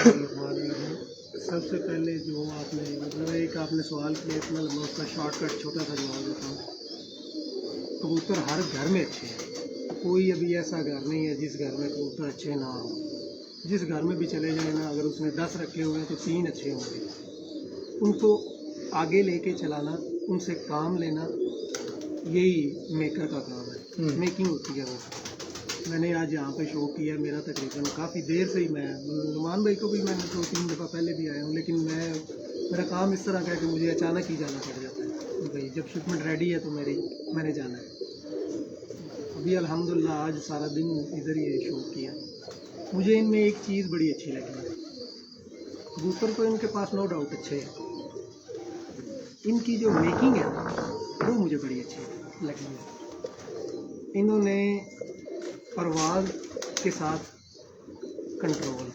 सबसे पहले जो आपने मतलब एक आपने सवाल किया इतना लंबा, उसका शॉर्टकट छोटा सा जवाब देता हूँ। कबूतर हर घर में अच्छे हैं, कोई अभी ऐसा घर नहीं है जिस घर में कबूतर अच्छे ना हो। जिस घर में भी चले जाए ना, अगर उसने 10 रखे हुए हैं तो 3 अच्छे होंगे। उनको आगे लेके चलाना, उनसे काम लेना, यही मेकर का काम है। मेकिंग होती है वो। मैंने आज यहाँ पे शो किया, मेरा तकरीबन काफ़ी देर से ही, मैं नुमान भाई को भी मैंने 2-3 दफ़ा पहले भी आया हूँ, लेकिन मेरा काम इस तरह का है कि मुझे अचानक ही जाना पड़ जाता है। भाई जब शिपमेंट रेडी है तो मैंने जाना है। अभी अल्हम्दुलिल्लाह आज सारा दिन इधर ही शो किया। मुझे इनमें एक चीज़ बड़ी अच्छी लगी, कबूतर तो इनके पास नो डाउट अच्छे हैं, इनकी जो मेकिंग है वो मुझे बड़ी अच्छी लगी है। इन्होंने परवाज़ के साथ कंट्रोल,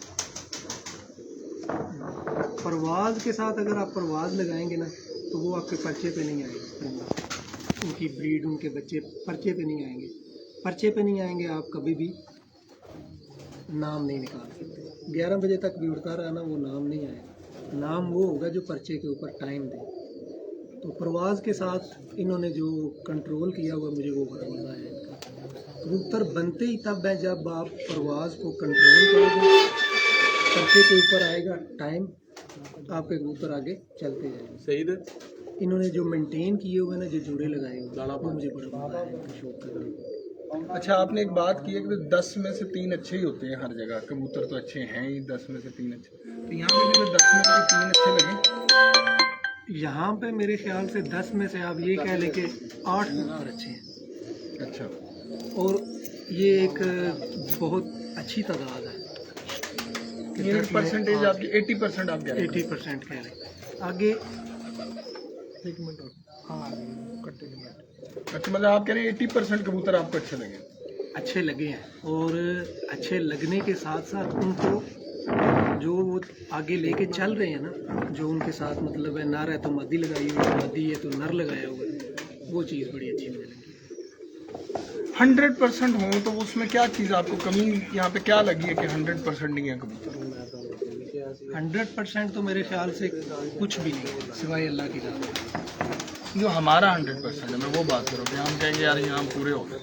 परवाज़ के साथ अगर आप परवाज़ लगाएंगे ना तो वो आपके पर्चे पे नहीं आएगा। उनकी ब्रीड, उनके बच्चे पर्चे पे नहीं आएंगे। पर्चे पे नहीं आएंगे, आप कभी भी नाम नहीं निकाल सकते। 11 बजे तक भी उड़ता रहा ना, वो नाम नहीं आएगा। नाम वो होगा जो पर्चे के ऊपर टाइम दे। तो परवाज़ के साथ इन्होंने जो कंट्रोल किया हुआ, मुझे वो बड़ा मज़ा आया इनका। कबूतर बनते ही तब है जब आप परवाज़ को कंट्रोल करोगे, पर्चे के ऊपर आएगा टाइम, आपके कबूतर आगे चलते जाएंगे। सही है। इन्होंने जो मेंटेन किए हुए ना, जो जोड़े लगाए हुए, वो मुझे बड़ा मज़ा आया इनका शौक करने। अच्छा, आपने एक बात की है कि 10 में से 3 अच्छे ही होते हैं हर जगह। कबूतर तो अच्छे हैं ही, 10 में से 3 अच्छे, तो यहाँ पे भी 10 में से 3 अच्छे लगे। यहाँ पे मेरे ख्याल से 10 में से आप ये कह लें कि 8 कबूतर अच्छे हैं। अच्छा, और ये एक बहुत अच्छी तादाद है। ये परसेंटेज आपकी 80% आप कह रहे हैं। 80% कह रहे हैं। आगे एक मिनट, हाँ कंटिन्यू। अच्छा, मतलब आप कह रहे हैं 80% कबूतर आपको अच्छे लगे? अच्छे लगे हैं, और अच्छे लगने के साथ साथ उनको जो वो आगे लेके चल रहे हैं ना, जो उनके साथ मतलब है, नर है तो मादी लगाई हुई है, मादी है तो नर लगाया हुआ है, वो चीज़ बड़ी अच्छी मुझे लगी। 100% हो तो उसमें क्या चीज़ आपको कमी यहाँ पे क्या लगी है कि 100% नहीं है कबूतर? 100% तो मेरे ख्याल से कुछ भी नहीं सिवाय अल्लाह की जान। जो हमारा 100% है, मैं वो बात करूँ कि हम कहेंगे यार यहाँ पूरे हो गए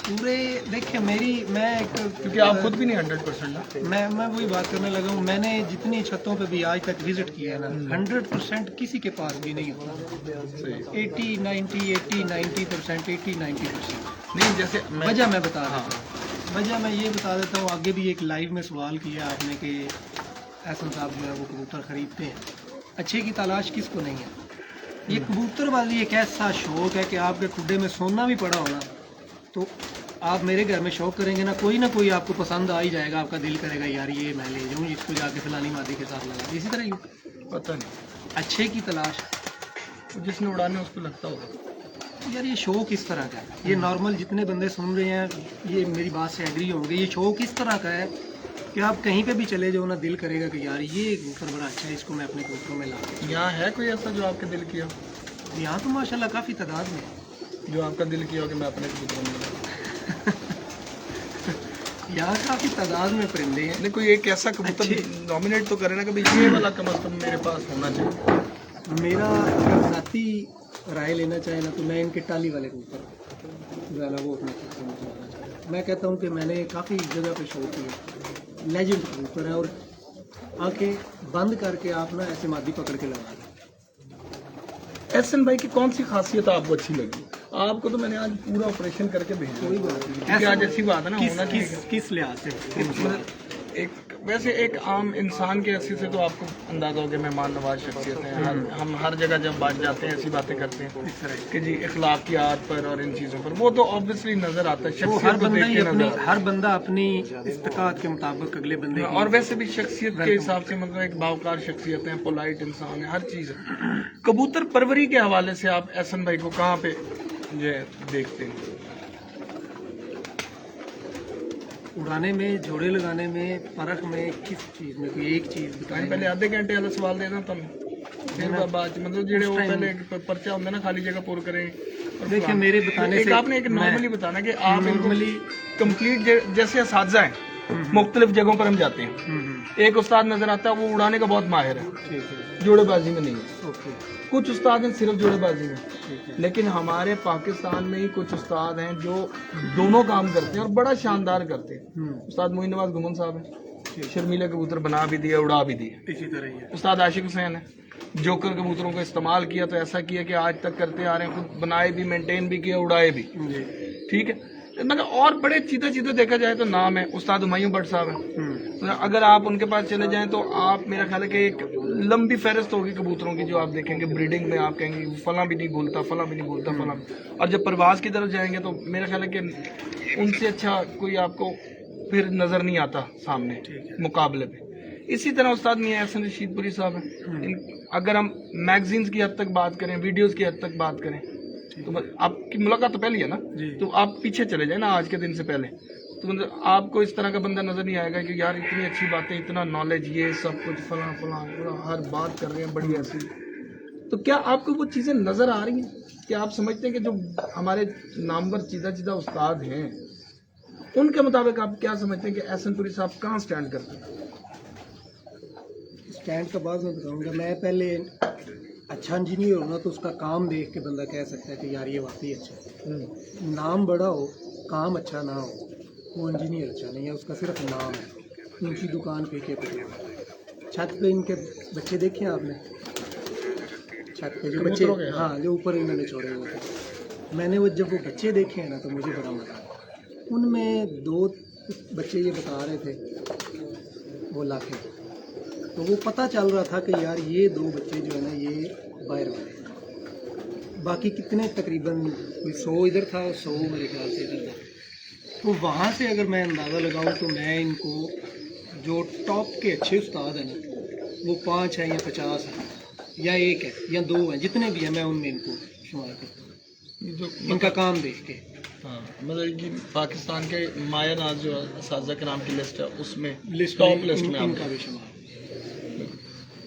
पूरे। देखिए मैं क्योंकि आप खुद भी नहीं 100% है। मैं वही बात करने लगा हूँ। मैंने जितनी छतों पे भी आज तक विजिट किया है ना, 100% किसी के पास भी नहीं होता। 80-90%, 80-90%। नहीं, जैसे वजह मैं बता रहा हूँ, वजह मैं ये बता देता हूँ। आगे भी एक लाइव में सवाल किया आपने कि एहसन साहब जो है वो कबूतर ख़रीदते हैं, अच्छे की तलाश किसको नहीं है। ये कबूतर वाली एक ऐसा शौक है कि आपके खुड्डे में सोना भी पड़ा होना तो आप मेरे घर में शौक करेंगे ना कोई आपको पसंद आ ही जाएगा। आपका दिल करेगा यार ये मैं ले जाऊँ, इसको जाके फलानी मादी के साथ लगा। इसी तरह ही पता नहीं अच्छे की तलाश जिसने उड़ाने उसको लगता होगा यार ये शौक इस तरह का है। ये नॉर्मल जितने बंदे सुन रहे हैं ये मेरी बात से एग्री होंगे। ये शौक इस तरह का है कि आप कहीं पे भी चले जाओ ना, दिल करेगा कि यार ये कबूतर बड़ा अच्छा है, इसको मैं अपने कबूतरों में ला। यहाँ है कोई ऐसा जो आपके दिल किया? यहाँ तो माशाल्लाह काफ़ी तादाद में है जो आपका दिल किया हो कि मैं अपने कबूतरों में ला। यहाँ काफ़ी तादाद में परिंदे हैं। नहीं, कोई एक ऐसा कबूतर नॉमिनेट तो करे ना कि भाई ये वाला कम अज कम मेरे पास होना चाहिए। मेरा ज़ाती राय लेना चाहे ना तो मैं इनके टाली वाले कबूतर जो है ना वो अपने कबूतर में चलाना चाहता हूँ। मैं कहता हूँ कि मैंने काफ़ी जगह पे शो किया, लेजेंड कबूतर है, और आंखें बंद करके आप ना ऐसे मादी पकड़ के लगा दें। एहसन भाई की कौन सी खासियत आपको अच्छी लगी? आपको तो मैंने आज पूरा ऑपरेशन करके भेजा। कोई बात नहीं, क्योंकि आज अच्छी बात है ना, होना चाहिए। किस लिहाज से एक वैसे एक आम इंसान के हैसियत से तो आपको अंदाजा हो गया मेहमान नवाज शख्सियत है। हम हर जगह जब बात जाते हैं ऐसी बातें करते हैं कि जी इखलाकियात पर और इन चीज़ों पर, वो तो ऑब्वियसली नज़र आता है। हर बंदा अपनी इस्तिकात के मुताबिक अगले बंदे की, और वैसे भी शख्सियत के हिसाब से मतलब एक बावकार शख्सियत है, पोलाइट इंसान है, हर चीज़ है। कबूतर परवरी के हवाले से आप एहसन भाई को कहाँ पे जो देखते हैं? उड़ाने में, जोड़े लगाने में, परख में, किस चीज़ में? कोई एक चीज़ बताएं। पहले आधे घंटे वाला सवाल देना तुम फिर बात मतलब जेड़े वो पहले पर्चा होंगे ना, खाली जगह पूर करें। देखिए मेरे बताने से आपने एक नॉर्मली बताना कि आप नॉर्मली कंप्लीट जैसे असातिज़ा हैं मुख्तलिफ जगहों पर हम जाते हैं। एक उस्ताद नजर आता है, वो उड़ाने का बहुत माहिर है, ठीक है, जोड़ेबाजी में नहीं है। ओके, कुछ उस्ताद हैं सिर्फ जोड़ेबाजी में, ठीक है, लेकिन हमारे पाकिस्तान में ही कुछ उस्ताद हैं जो दोनों काम करते हैं और बड़ा शानदार करते हैं। उस्ताद मोइन नवाज गुमन साहब हैं, शर्मीले कबूतर बना भी दिए, उड़ा भी दिए। इसी तरह ही है। उस्ताद आशिक हुसैन है, जोकर कबूतरों को इस्तेमाल किया तो ऐसा किया कि आज तक करते आ रहे हैं, खुद बनाए भी, मेंटेन भी किया, उड़ाए भी। जी, ठीक है, मतलब और बड़े चीज़े चीज़े देखा जाए तो नाम है उस्ताद हुमायूं भट्ट साहब हैं। अगर आप उनके पास चले जाएं तो आप, मेरा ख्याल है कि एक लंबी फहरिस्त होगी कबूतरों की जो आप देखेंगे ब्रीडिंग में। आप कहेंगे फला भी नहीं बोलता, फला भी नहीं बोलता, फला भी। और जब परवाज की तरफ जाएंगे तो मेरा ख्याल है कि उनसे अच्छा कोई आपको फिर नज़र नहीं आता सामने मुकाबले पे। इसी तरह उस्ताद मियां एहसन रशीदपुरी साहब हैं। अगर हम मैगजीन्स की हद तक बात करें, वीडियोज़ की हद तक बात करें, तो आपकी मुलाकात तो पहली है ना, तो आप पीछे चले जाए ना आज के दिन से पहले, तो मतलब आपको इस तरह का बंदा नजर नहीं आएगा कि यार इतनी अच्छी बातें, इतना नॉलेज, ये सब कुछ फला फला हर बात कर रहे हैं बड़ी ऐसी। तो क्या आपको वो चीज़ें नज़र आ रही हैं? क्या आप समझते हैं कि जो हमारे नामवर चीदा उस्ताद हैं उनके मुताबिक आप क्या समझते हैं कि एहसनपुरी साहब कहाँ स्टैंड करते हैं? स्टैंड का बाद में बताऊंगा। मैं पहले अच्छा इंजीनियर हो ना तो उसका काम देख के बंदा कह सकता है कि यार ये वाकई अच्छा है। नाम बड़ा हो, काम अच्छा ना हो, वो इंजीनियर अच्छा नहीं है, उसका सिर्फ नाम है। उनकी दुकान फीके पे, छत पे इनके बच्चे देखे हैं आपने? छत पे जो बच्चे, हाँ, जो ऊपर इन्होंने छोड़े हुए थे, मैंने वो जब वो बच्चे देखे हैं ना तो मुझे बड़ा मजा आया। उनमें 2 बच्चे ये बता रहे थे वो लाखे, तो वो पता चल रहा था कि यार ये 2 बच्चे जो है ना ये बाहर वाले हैं। बाकी कितने तकरीबन कोई 100 इधर था और 100 मेरे ख्याल से इधर था। तो वहाँ से अगर मैं अंदाज़ा लगाऊँ तो मैं इनको जो टॉप के अच्छे उस्ताद हैं ना वो 5 हैं या 50 हैं या 1 है या 2 हैं, जितने भी हैं मैं उनमें इनको शुमार करता हूँ जो इनका काम देख के। हाँ, मतलब कि पाकिस्तान के माया नाज जो असातिज़ा के नाम की लिस्ट है उसमें लिस्ट टॉप लिस्ट में इनका भी शुमार।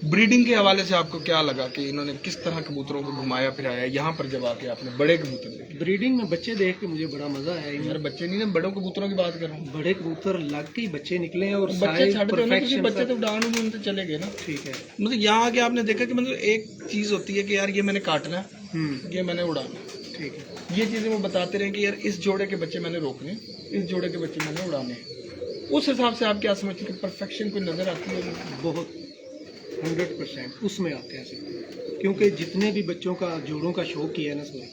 ब्रीडिंग के हवाले से आपको क्या लगा कि इन्होंने किस तरह कबूतरों को घुमाया फिराया यहाँ पर जब आके आपने बड़े कबूतर देखे? ब्रीडिंग में बच्चे देख के मुझे बड़ा मजा आया। यार बच्चे नहीं, मैं बड़ों कबूतरों की बात कर रहा हूँ। बड़े कबूतर लग के ही बच्चे निकले हैं और बच्चे छाड़ दो ना, क्योंकि बच्चे तो उड़ान में उनसे चले गए ना। ठीक है, मतलब यहाँ आके आपने देखा कि मतलब एक चीज़ होती है कि यार ये मैंने काटना है, ये मैंने उड़ाना, ठीक है, ये चीज़ें वो बताते रहे कि यार इस जोड़े के बच्चे मैंने रोकने, इस जोड़े के बच्चे मैंने उड़ाने। उस हिसाब से आप क्या समझते हैं कि परफेक्शन कोई नज़र आती है? बहुत 100% उसमें आते हैं सिर्फ, क्योंकि जितने भी बच्चों का जोड़ों का शौक किया है ना सॉरी,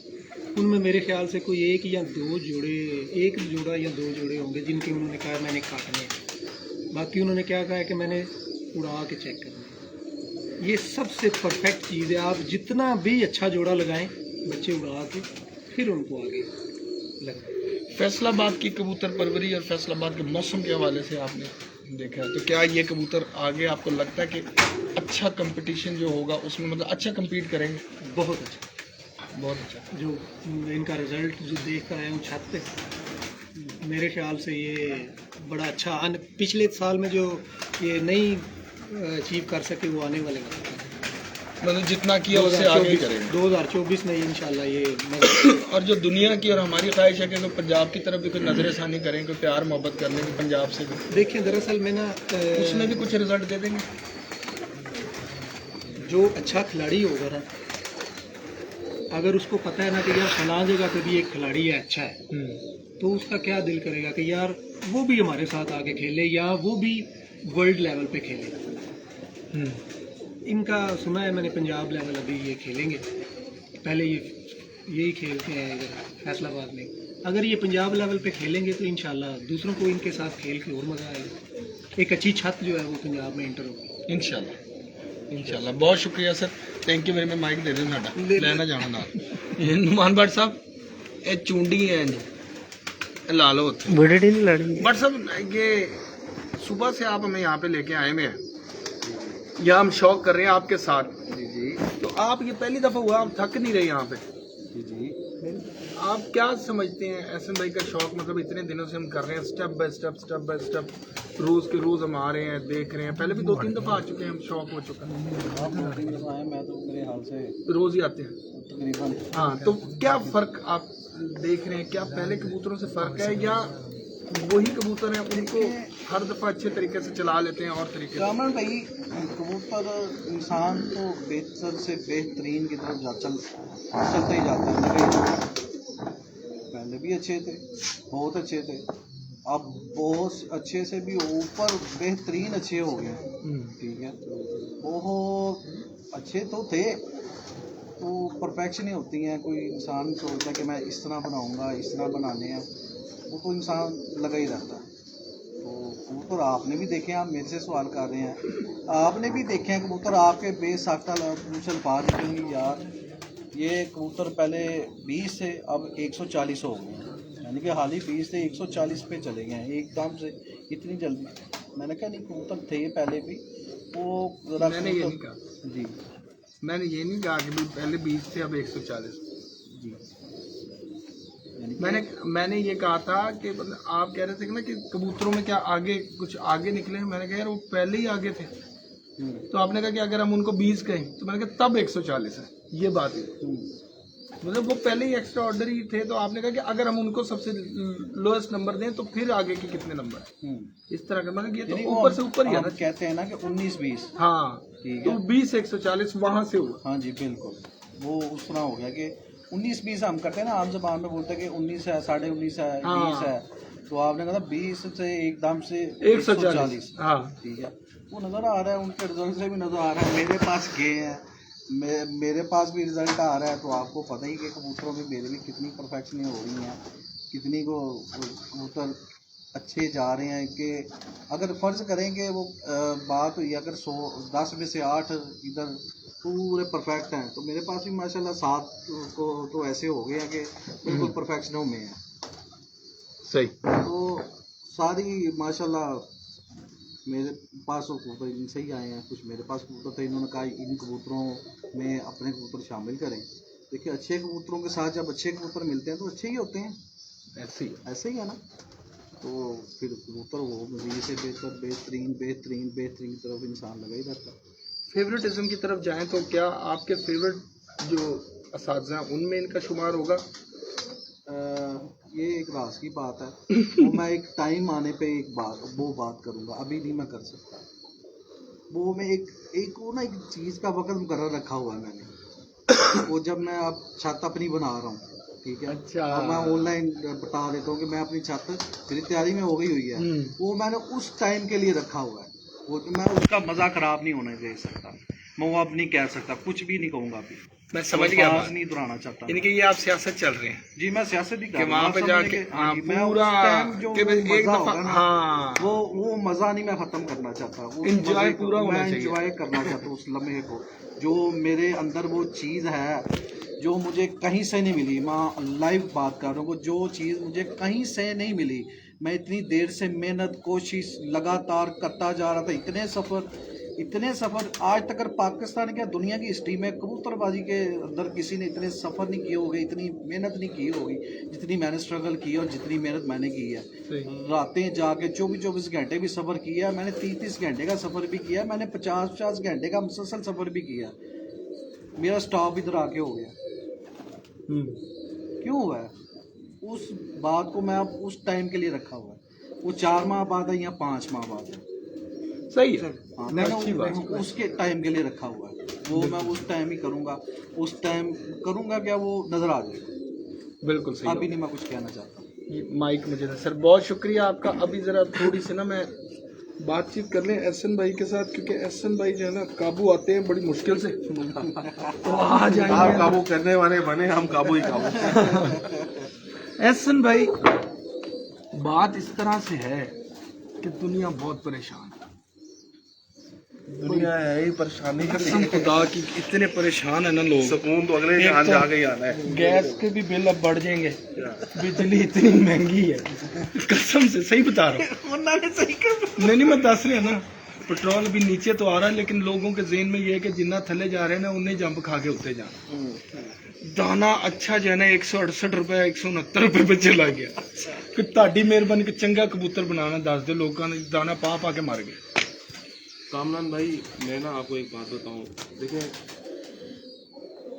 उनमें मेरे ख्याल से कोई 1 या 2 जोड़े, 1 जोड़ा या 2 जोड़े होंगे जिनके उन्होंने कहा मैंने काटने हैं। बाकी उन्होंने क्या कहा है कि मैंने उड़ा के चेक करना है। ये सबसे परफेक्ट चीज़ है। आप जितना भी अच्छा जोड़ा लगाएं, बच्चे उड़ा के फिर उनको आगे लगाएं। फैसलाबाद की कबूतर परवरी और फैसलाबाद के मौसम के हवाले से आपने देखा है, तो क्या ये कबूतर आगे आपको लगता है कि अच्छा कंपटीशन जो होगा उसमें मतलब अच्छा compete करेंगे? बहुत अच्छा, बहुत अच्छा। जो इनका रिजल्ट जो देख कर आए हूँ छत पे, मेरे ख्याल से ये बड़ा अच्छा पिछले साल में जो ये नहीं अचीव कर सके वो आने वाले मतलब जितना किया उससे आगे ही करेंगे 2024 में इंशाल्लाह ये और जो दुनिया की और हमारी ख्वाहिश है कि तो पंजाब की तरफ भी कोई नजर षानी करें, कोई प्यार मोहब्बत करने की पंजाब से भी। देखिए दरअसल मैं ना उसमें भी कुछ रिजल्ट दे देंगे। जो अच्छा खिलाड़ी होगा ना, अगर उसको पता है ना कि यार फलां जगह पे भी एक खिलाड़ी है अच्छा है, तो उसका क्या दिल करेगा कि यार वो भी हमारे साथ आके खेले या वो भी वर्ल्ड लेवल पे खेले। इनका सुना है मैंने पंजाब लेवल अभी ये खेलेंगे, पहले यही खेलते हैं इधर फैसलाबाद में। अगर ये पंजाब लेवल पे खेलेंगे तो इंशाल्लाह दूसरों को इनके साथ खेल के और मज़ा आएगा। एक अच्छी छत जो है वो पंजाब में एंटर होगी इंशाल्लाह। बहुत शुक्रिया sir, thank you very much. Mike दे दें साडा लेना जाना ना नुमान भट्ट साहब, ये चूंडी है जी ला लो भट्ट साहब, ये सुबह से आप हमें यहाँ पे लेके आए हुए हैं, या हम शौक कर रहे हैं आपके साथ। जी। तो आप ये पहली दफ़ा हुआ, आप थक नहीं रहे यहाँ पे? जी। आप क्या समझते हैं एहसन भाई का शौक, मतलब इतने दिनों से हम कर रहे हैं स्टेप बाय स्टेप, रोज़ के रोज़ हम आ रहे हैं, देख रहे हैं, पहले भी 2-3 दफ़ा आ चुके हैं हम, शौक हो चुका है। मैं तो मेरे हाल से रोज़ ही आते हैं तकरीबन। हाँ, तो क्या फ़र्क आप देख रहे हैं, क्या पहले कबूतरों से फ़र्क है या वही कबूतर हैं उनको हर दफ़ा अच्छे तरीके से चला लेते हैं और तरीके से। कामरान भाई, कबूतर इंसान तो बेहतर से बेहतरीन की तरफ चलते ही जाता है, लगे ही जाता है। पहले भी अच्छे थे, बहुत अच्छे थे, अब बहुत अच्छे से भी ऊपर बेहतरीन अच्छे हो गए। ठीक है, बहुत अच्छे तो थे, तो परफेक्शन ही होती हैं। कोई इंसान सोचता है कि मैं इस तरह बनाऊंगा, इस तरह बनाने हैं, वो तो इंसान लगा ही रहता है। तो कबूतर आपने भी देखे हैं, आप मेरे से सवाल कर रहे हैं, आपने भी देखे हैं कबूतर, आपके बेसाख्ता कुछ अल्फाज निकलेंगे यार। ये कबूतर पहले 20 से अब 140 हो गए हैं, यानी कि हाल ही 20 से 140 पे चले गए हैं एकदम से, इतनी जल्दी। मैंने कहा नहीं, कबूतर थे पहले भी, वो ज़रा मैंने ये नहीं कहा जी, मैंने ये नहीं कहा कि भाई पहले 20 थे अब 140। जी, यानी कि मैंने ये कहा था कि मतलब आप कह रहे थे कि ना कि कबूतरों में क्या आगे कुछ आगे निकले हैं। मैंने कहा यार वो पहले ही आगे थे। तो आपने कहा कि अगर हम उनको 20 कहें तो मैंने कहा तब 140 है, ये बात है। मतलब वो पहले ही एक्स्ट्रा ऑर्डनरी थे, तो आपने कहा कि अगर हम उनको सबसे लोएस्ट नंबर दें तो फिर आगे के कितने नंबर है, इस तरह का। मतलब ये तो ऊपर से ऊपर ही है ना, कहते हैं ना कि 19-20। हाँ, ठीक है, तो 20-140 वहां से हुआ। हाँ जी बिल्कुल, वो उस तरह हो गया कि 19-20 हम करते हैं ना, आम जबान में बोलते हैं कि 19 है, 19.5 है, 20 है, तो आपने कहा 20 से एकदम से 140। हाँ, ठीक है, वो नज़र आ रहा है, उनके रिजल्ट से भी नज़र आ रहा है, मेरे पास गए हैं, मेरे पास भी रिजल्ट आ रहा है। तो आपको पता ही कि कबूतरों में मेरे भी कितनी परफेक्शन हो रही हैं, कितनी को कबूतर अच्छे जा रहे हैं कि अगर फ़र्ज़ करेंगे वो बात हुई अगर 10 में से 8 इधर पूरे परफेक्ट हैं, तो मेरे पास भी माशाल्लाह 7 को तो ऐसे हो गए हैं कि बिल्कुल परफेक्शनों में है। सही। तो सारी माशाल्लाह मेरे पास वो कबूतर इनसे ही आए हैं, कुछ मेरे पास कबूतर थे, इन्होंने कहा इन कबूतरों में अपने कबूतर शामिल करें। देखिए, अच्छे कबूतरों के साथ जब अच्छे कबूतर मिलते हैं तो अच्छे ही होते हैं, ऐसे ही है ना। तो फिर कबूतर वो मज़ीद से बेहतरीन की तरफ इंसान लगा ही रहता है। फेवरेटिज्म की तरफ जाएं तो क्या आपके फेवरेट जो असातिज़ा हैं उनमें इनका शुमार होगा? ये एक राज की बात है, वो मैं एक टाइम आने पे वो बात करूँगा, अभी नहीं मैं कर सकता। वो मैं एक वो ना एक चीज़ का वक़्त मुकर्रर रखा हुआ है मैंने। वो जब मैं अब छत अपनी बना रहा हूँ, ठीक है, अच्छा, और मैं ऑनलाइन बता देता हूँ कि मैं अपनी छत मेरी तैयारी में हो गई हुई है, वो मैंने उस टाइम के लिए रखा हुआ है। वो मैं उसका मज़ा ख़राब नहीं होने दे सकता, मैं वो अब नहीं कह सकता, कुछ भी नहीं कहूँगा अभी। मैं समझ गया, नहीं दोहराना चाहता। यानी कि ये आप सियासत चल रहे हैं जी, मैं सियासत ही कर कि रहा हूँ, वहाँ पे जाके हाँ, पूरा जो कि एक मज़ा दफा, होगा ना, हाँ, वो मज़ा नहीं मैं ख़त्म करना चाहता, इंजॉय पूरा होना चाहिए। इंजॉय करना चाहता हूँ उस लम्हे को, जो मेरे अंदर वो चीज़ है जो मुझे कहीं से नहीं मिली। मैं लाइव बात कर रहा हूँ, जो चीज़ मुझे कहीं से नहीं मिली। मैं इतनी देर से मेहनत कोशिश लगातार करता जा रहा था, इतने सफ़र आज तक पाकिस्तान क्या दुनिया की हिस्ट्री में कबूतरबाजी के अंदर किसी ने इतने सफ़र नहीं किए होंगे, इतनी मेहनत नहीं की होगी जितनी मैंने स्ट्रगल की है और जितनी मेहनत मैंने की है। रातें जाके 24-24 घंटे भी सफ़र किया मैंने, 30-30 घंटे का सफ़र भी किया मैंने, 50-50 घंटे का मुसलसल सफ़र भी किया। मेरा स्टॉप इधर आके हो गया। क्यों हुआ है? उस बात को मैं अब उस टाइम के लिए रखा हुआ है। वो 4 माह बाद है या 5 माह बाद है, सही है। हाँ, मैंने उसके टाइम के लिए रखा हुआ है। वो मैं उस टाइम ही करूँगा, उस टाइम करूँगा क्या वो नज़र आ जाएगा। बिल्कुल सही। अभी नहीं मैं कुछ कहना चाहता। ये माइक मुझे सर बहुत शुक्रिया आपका। अभी ज़रा थोड़ी सी ना मैं बातचीत कर लें एहसन भाई के साथ, क्योंकि एहसन भाई जो है ना काबू आते हैं बड़ी मुश्किल से, तो आ जाएंगे। आप काबू करने वाले बने, हम काबू ही काबू। एहसन भाई, बात इस तरह से है कि दुनिया बहुत परेशान है। दुनिया है ही परेशानी के कसम लिए। खुदा की इतने परेशान है ना लोग, सुकून तो अगले जहान जाके ही आना है। गैस के भी बिल अब बढ़ जाएंगे, बिजली इतनी महंगी है, कसम से सही बता रहा हूँ। नहीं मैं दस रहा ना, पेट्रोल भी नीचे तो आ रहा है, लेकिन लोगों के जेहन में ये है कि जितना थले जा रहे हैं ना उन्हें जंप खा के उठते जाना। दाना अच्छा जो है ना 168 रुपए 169 रुपए पे चला गया। कि ताड़ी मेहरबानी कि चंगा कबूतर बनाना दस दे, लोगों ने दाना पा के मर गए। कामरान भाई, मैं ना आपको एक बात बताऊं, देखिए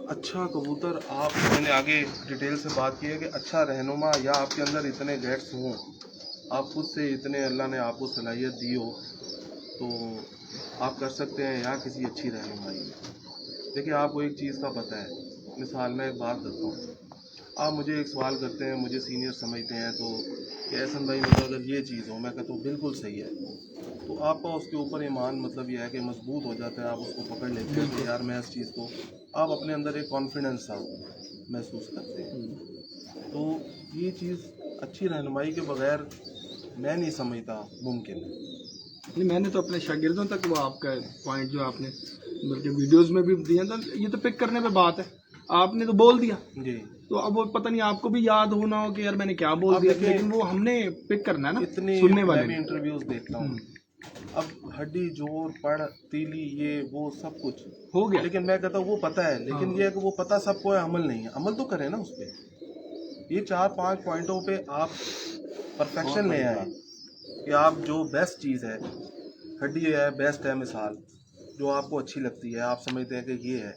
अच्छा कबूतर, मैंने आगे डिटेल से बात की है कि अच्छा रहनुमा या आपके अंदर इतने गैट्स हों आप खुद से इतने अल्लाह ने आपको सलाहियत दी हो तो आप कर सकते हैं या किसी अच्छी रहनुमाई में। देखिए आपको एक चीज़ का पता है, मिसाल मैं एक बात करता हूँ, आप मुझे एक सवाल करते हैं, मुझे सीनियर समझते हैं तो कि एहसन भाई मतलब अगर ये चीज़ हो, मैं कहता हूँ बिल्कुल सही है, तो आपका उसके ऊपर ईमान मतलब यह है कि मजबूत हो जाता है, आप उसको पकड़ लेते हैं कि यार मैं इस चीज़ को, आप अपने अंदर एक कॉन्फिडेंस सा महसूस करते हैं। तो ये चीज़ अच्छी रहनुमाई के बगैर मैं नहीं समझता मुमकिन है। नहीं, मैंने तो अपने शागिर्दों तक वो आपका पॉइंट जो आपने बल्कि वीडियोस में भी दिया था, ये तो पिक करने पे बात है, आपने तो बोल दिया, जी तो अब वो पता नहीं आपको भी याद होना हो कि यार मैंने क्या बोल अब दिया, देखिए, लेकिन वो हमने पिक करना है ना, इतनी सुनने वाले मैं भी ने। इंटरव्यूज देखता हूँ, अब हड्डी जोड़ पड़ तीली ये वो सब कुछ हो गया। लेकिन मैं कहता हूँ वो पता है, लेकिन ये है कि वो पता सबको है, अमल नहीं है। अमल तो करें ना उस पर। ये 4-5 पॉइंटों पे आप परफेक्शन ले आए कि आप जो बेस्ट चीज़ है, हड्डी है बेस्ट है मिसाल, जो आपको अच्छी लगती है, आप समझते हैं कि ये है,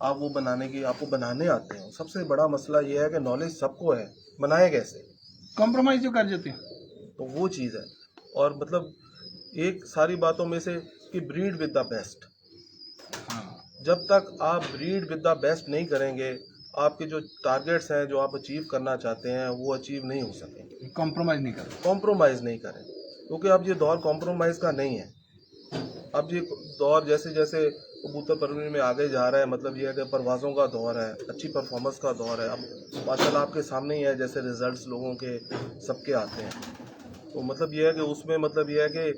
आप वो बनाने की आपको बनाने आते हैं। सबसे बड़ा मसला ये है कि नॉलेज सबको है, बनाए कैसे, कॉम्प्रोमाइज जो कर जाते हैं। तो वो चीज़ है। और मतलब एक सारी बातों में से कि ब्रीड विद द बेस्ट, जब तक आप ब्रीड विद द बेस्ट नहीं करेंगे, आपके जो टारगेट्स हैं जो आप अचीव करना चाहते हैं वो अचीव नहीं हो सकेंगे। कॉम्प्रोमाइज नहीं कर। कॉम्प्रोमाइज़ नहीं करें, क्योंकि अब ये दौर कॉम्प्रोमाइज़ का नहीं है। अब ये दौर जैसे जैसे कबूतर परवरी में आगे जा रहा है, मतलब ये है कि परवाज़ों का दौर है, अच्छी परफॉर्मेंस का दौर है। अब माशाल्लाह आपके सामने ही है जैसे रिजल्ट्स लोगों के सबके आते हैं, तो मतलब ये है कि उसमें मतलब ये है कि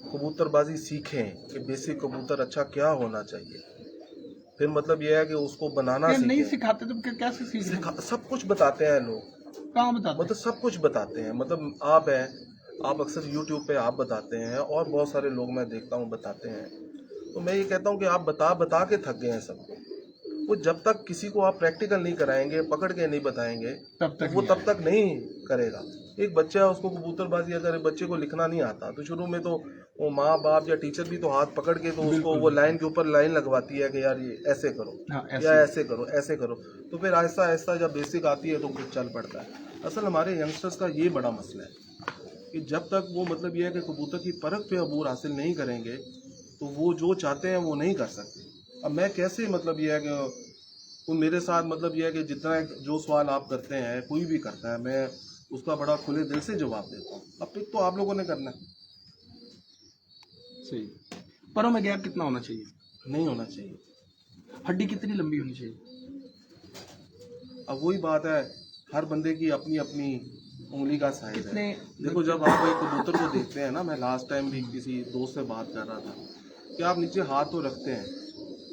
कबूतरबाजी सीखें कि बेसिक कबूतर अच्छा क्या होना चाहिए, फिर मतलब ये है कि उसको बनाना नहीं सीखें। सिखाते तो कैसे सीख रहे? सब कुछ बताते हैं लोग, कहाँ बताते मतलब सब कुछ बताते हैं। मतलब आप हैं, आप अक्सर यूट्यूब पे आप बताते हैं और बहुत सारे लोग मैं देखता हूँ बताते हैं, तो मैं ये कहता हूँ कि आप बता के थक गए हैं सबको। वो जब तक किसी को आप प्रैक्टिकल नहीं कराएंगे, पकड़ के नहीं बताएंगे, तब तक वो नहीं तब तक नहीं करेगा। एक बच्चा है, उसको कबूतरबाजी, अगर बच्चे को लिखना नहीं आता तो शुरू में तो वो माँ बाप या टीचर भी तो हाथ पकड़ के तो उसको वो लाइन के ऊपर लाइन लगवाती है कि यार ये ऐसे करो, हाँ, या ऐसे करो, ऐसे करो, तो फिर आहिस्ता आहिस्ता जब बेसिक आती है तो फिर चल पड़ता है। असल हमारे यंगस्टर्स का ये बड़ा मसला है कि जब तक वो मतलब ये है कि कबूतर की परख पे अबूर हासिल नहीं करेंगे तो वो जो चाहते हैं वो नहीं कर सकते। अब मैं कैसे मतलब ये है कि तो मेरे साथ मतलब ये है कि जितना जो सवाल आप करते हैं, कोई भी करता है, मैं उसका बड़ा खुले दिल से जवाब देता हूँ। अब पिक तो आप लोगों ने करना है, सही। परों में गैप कितना होना चाहिए? नहीं होना चाहिए। हड्डी कितनी लंबी होनी चाहिए? अब वही बात है, हर बंदे की अपनी अपनी उंगली का साइज है। कितने देखो जब आप एक कबूतर को देखते हैं ना, मैं लास्ट टाइम भी किसी दोस्त से बात कर रहा था कि आप नीचे हाथ तो रखते हैं,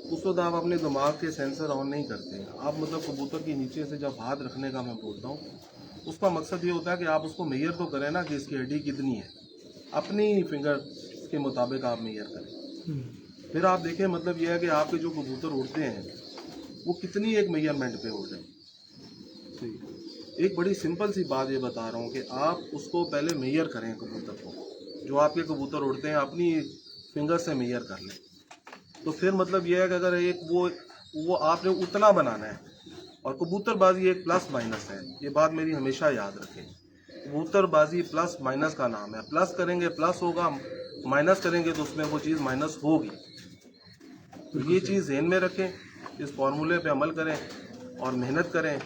उस वक्त आप अपने दिमाग के सेंसर ऑन नहीं करते हैं। आप मतलब कबूतर के नीचे से जब हाथ रखने का मैं बोलता हूँ, उसका मकसद ये होता है कि आप उसको मेजर तो करें ना कि इसकी हड्डी कितनी है, अपनी फिंगर के मुताबिक आप मेजर करें। फिर आप देखें मतलब यह है कि आपके जो कबूतर उड़ते हैं वो कितनी एक मेजरमेंट पे उड़ रहे हैं। एक बड़ी सिंपल सी बात ये बता रहा हूँ कि आप उसको पहले मेजर करें, कबूतर को, जो आपके कबूतर उड़ते हैं अपनी फिंगर से मेजर कर लें। तो फिर मतलब यह है कि अगर एक वो आपने उतना बनाना है, और कबूतरबाजी एक प्लस माइनस है, ये बात मेरी हमेशा याद रखें। कबूतरबाजी प्लस माइनस का नाम है, प्लस करेंगे प्लस होगा, माइनस करेंगे तो उसमें वो चीज़ माइनस होगी। तो ये चीज़ ध्यान में रखें, इस फार्मूले पे अमल करें और मेहनत करें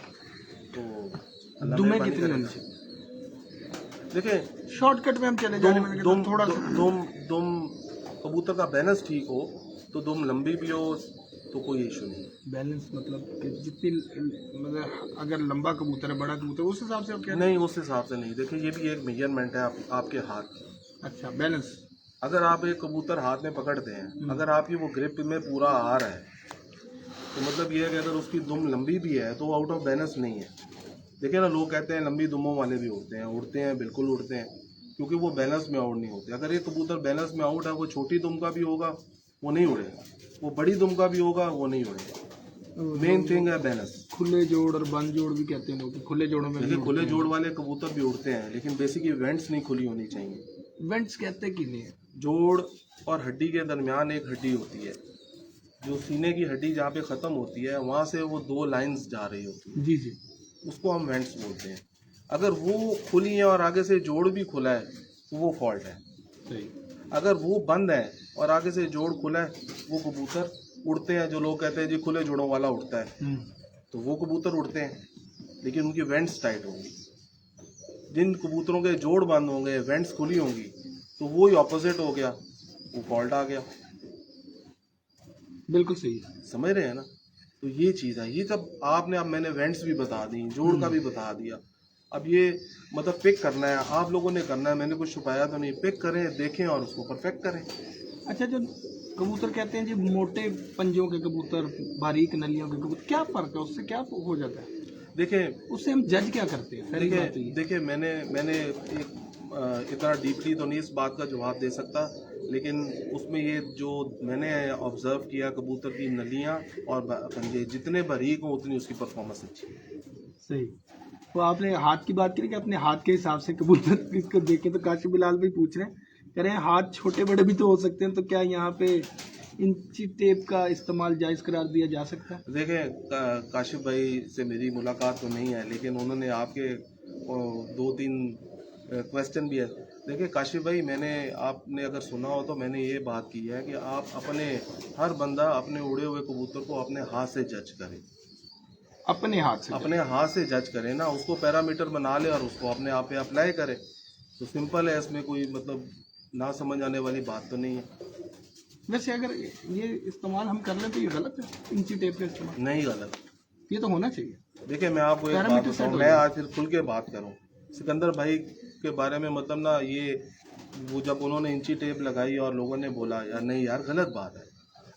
तो अल्लाह दुमे मेहरबानी कितनी होनी करेगा। चाहिए? देखिए शॉर्टकट में हम चले जाने में दुम थोड़ा दुम कबूतर का बैलेंस ठीक हो तो दुम लंबी भी हो तो कोई इशू नहीं। बैलेंस मतलब कि जितनी मतलब अगर लंबा कबूतर है, बड़ा कबूतर, उस हिसाब से आप क्या? नहीं, उस हिसाब से नहीं। देखिए ये भी एक मेजरमेंट है आपके हाथ की। अच्छा, बैलेंस। अगर आप एक कबूतर हाथ में पकड़ते हैं, अगर आपकी वो ग्रिप में पूरा आ रहा है तो मतलब ये है कि अगर उसकी दुम लंबी भी है तो आउट ऑफ बैलेंस नहीं है। देखिए ना, लोग कहते हैं लंबी दुमों वाले भी उड़ते हैं, बिल्कुल उड़ते हैं, क्योंकि वो बैलेंस में आउट नहीं होते। अगर एक कबूतर बैलेंस में आउट है, वो छोटी दुम का भी होगा वो नहीं उड़ेगा, वो बड़ी दुम का भी होगा वो नहीं उड़ेगा। मेन थिंग है बैलेंस। खुले जोड़ और बंद जोड़ भी कहते हैं लोग, खुले जोड़ों में देखिए खुले जोड़ वाले कबूतर भी उड़ते हैं, लेकिन बेसिक इवेंट्स नहीं खुली होनी चाहिए। वेंट्स कहते कि नहीं है? जोड़ और हड्डी के दरमियान एक हड्डी होती है, जो सीने की हड्डी जहाँ पे ख़त्म होती है वहाँ से वो 2 लाइंस जा रही होती है, जी जी। उसको हम वेंट्स बोलते हैं। अगर वो खुली है और आगे से जोड़ भी खुला है तो वो फॉल्ट है। सही। अगर वो बंद है और आगे से जोड़ खुला है, वो कबूतर उड़ते हैं। जो लोग कहते हैं जी खुले जोड़ों वाला उड़ता है, तो वो कबूतर उड़ते हैं, लेकिन उनकी वेंट्स टाइट होंगी। जिन कबूतरों के जोड़ बंद होंगे, वेंट्स खुली होंगी, तो वो ही ऑपोजिट हो गया, वो फॉल्ट आ गया। बिल्कुल सही है। समझ रहे हैं ना? तो ये चीज़ है। ये सब आपने, अब मैंने वेंट्स भी बता दी, जोड़ का भी बता दिया। अब ये मतलब पिक करना है, आप लोगों ने करना है, मैंने कुछ छुपाया तो नहीं। पिक करें, देखें और उसको परफेक्ट करें। अच्छा, जो कबूतर कहते हैं जी मोटे पंजों के कबूतर, बारीक नलियों के कबूतर, क्या फर्क है? उससे क्या हो जाता है? देखें, उससे हम जज क्या करते हैं? पहली बात तो ये। देखिए मैंने एक इतना डीपली तो नहीं इस बात का जवाब दे सकता, लेकिन उसमें ये जो मैंने ऑब्जर्व किया, कबूतर की नलियां और पंजे जितने बारीक हों उतनी उसकी परफॉर्मेंस अच्छी है। सही। तो आपने हाथ की बात करी कि अपने हाथ के हिसाब से कबूतर इसको देखें, तो काशिफ बिलाल भाई पूछ रहे हैं, कह रहे हैं हाथ छोटे बड़े भी तो हो सकते हैं, तो क्या यहाँ पे इंची टेप का इस्तेमाल जायज़ करार दिया जा सकता है? देखें, काशिफ भाई से मेरी मुलाकात तो नहीं है, लेकिन उन्होंने आपके 2-3 क्वेश्चन भी है। देखिए काशिफ भाई, आपने अगर सुना हो तो मैंने ये बात की है कि आप हर बंदा अपने उड़े हुए कबूतर को अपने हाथ से जज करे। अपने हाथ से? अपने हाथ से जज करे ना, उसको पैरामीटर बना ले और उसको अपने आप पे अप्लाई करे। तो सिंपल है, इसमें कोई मतलब ना समझ आने वाली बात तो नहीं है। वैसे अगर ये इस्तेमाल हम कर लें तो ये गलत है, इंची टेप का इस्तेमाल? नहीं गलत। ये तो होना चाहिए। देखिए मैं आपको एक बात पैरामीटर सेट बताऊँ, हो मैं जाए। आज फिर खुल के बात करूँ सिकंदर भाई के बारे में, मतलब ना ये वो जब उन्होंने इंची टेप लगाई और लोगों ने बोला यार नहीं यार गलत बात है।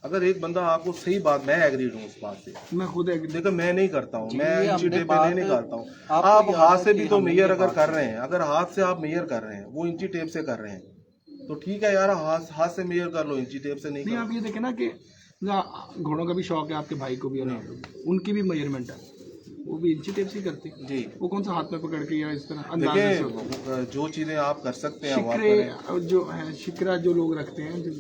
अगर एक बंदा आपको सही बात, मैं एग्रीड हूँ उस बात से, मैं खुद एग्री। देखो मैं नहीं करता हूँ, मैं ये इंची हमने टेप पे नहीं निकालता हूँ। आपको आप याद हाथ है से कि भी तो हमने मेजर ये अगर बात कर रहे हैं, अगर हाथ से आप मेजर कर रहे हैं, वो इंची टेप से कर रहे हैं, तो ठीक है यार, हाथ से मेजर कर लो, इंची टेप से नहीं नहीं, करो। आप ये देखें ना कि घोड़ों का भी शौक है आपके भाई को भी, और उनकी भी मेजरमेंट है, वो भी इंची टेप से ही करते हैं। जी वो कौन सा हाथ में पकड़ के या इस तरह अंदाजे से होता है? देखिए, जो चीज़ें आप कर सकते हैं वो आप शिकरे करें। जो है, शिकरा जो लोग रखते हैं, जो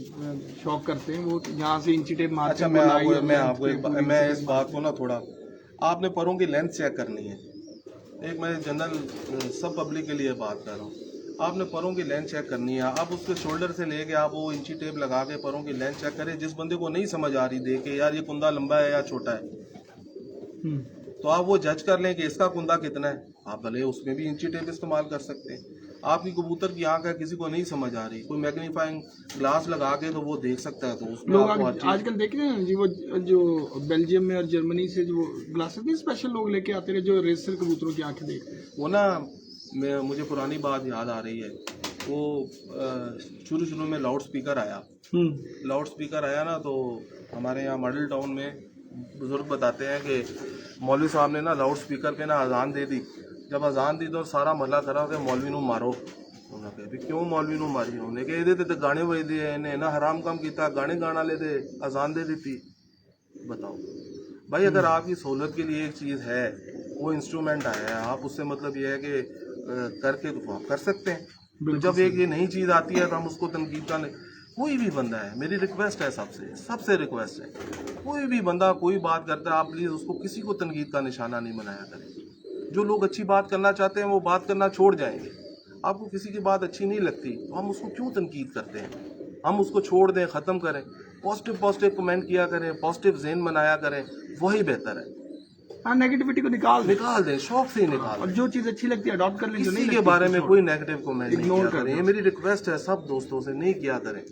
शौक करते हैं, वो यहाँ से इंची टेप मारते अच्छा, हैं। मैं इस बात को ना थोड़ा, आपने परों की लेंथ चेक करनी है। एक मैं जनरल सब पब्लिक के लिए बात कर रहा हूँ। आपने परों की लेंथ चेक करनी है। आप उसके शोल्डर से लेके आप वो इंची टेप लगा के परों की लेंथ चेक करें। जिस बंदे को नहीं समझ आ रही देख के यार ये कुंदा लंबा है या छोटा है, तो आप वो जज कर लें कि इसका कुंदा कितना है। आप भले उसमें भी इंची टेप इस्तेमाल कर सकते हैं। आपकी कबूतर की आंख है, किसी को नहीं समझ आ रही, कोई मैग्नीफाइंग ग्लास लगा के तो वो देख सकता है, तो उसमें लोग आपको हर चीज़। आजकल देख रहे हैं जी, वो जो बेल्जियम में और जर्मनी से जो ग्लासेस नहीं स्पेशल लोग लेके आते हैं, जो रेसर कबूतरों की आंखें देखते हैं। वो ना मुझे पुरानी बात याद आ रही है। वो शुरू में लाउड स्पीकर आया। लाउड स्पीकर आया ना, तो हमारे यहाँ मॉडल टाउन में बुजुर्ग बताते हैं कि मौलवी साहब ने ना लाउड स्पीकर पे ना अजान दे दी। जब अजान दी तो सारा महला करा कि मौलवी नू मारो। उन्होंने कहा भी क्यों मौलवी नू मारी? उन्होंने कहा ਇਹਦੇ ਤੇ गाने बजदे हैं, इन्हें ना हराम काम किया, गाने गाने वाले थे, अजान दे दी थी। बताओ भाई, अगर आपकी सहूलत के लिए एक चीज़ है, वो इंस्ट्रूमेंट आया है, आप उससे मतलब ये है कि करके तो आप कर सकते हैं। तो जब एक ये नई चीज़ आती है तो हम उसको तनकीद का नहीं। कोई भी बंदा है, मेरी रिक्वेस्ट है, सबसे रिक्वेस्ट है, कोई भी बंदा कोई बात करता है, आप प्लीज़ उसको किसी को तनकीद का निशाना नहीं बनाया करें। जो लोग अच्छी बात करना चाहते हैं वो बात करना छोड़ जाएंगे। आपको किसी की बात अच्छी नहीं लगती तो हम उसको क्यों तनकीद करते हैं? हम उसको छोड़ दें, ख़त्म करें। पॉजिटिव कमेंट किया करें, पॉजिटिव ज़हन बनाया करें, वही बेहतर है। हाँ, नेगेटिविटी को निकाल दें, शौक से ही निकाल और दें। जो चीज़ अच्छी लगती है अडॉप्ट कर लें, जो नहीं किसी के लगती बारे उसको में छोड़ कोई नेगेटिव कमेंट नहीं इग्नोर किया कर करें। दो। ये मेरी रिक्वेस्ट है सब दोस्तों से, नहीं किया करें।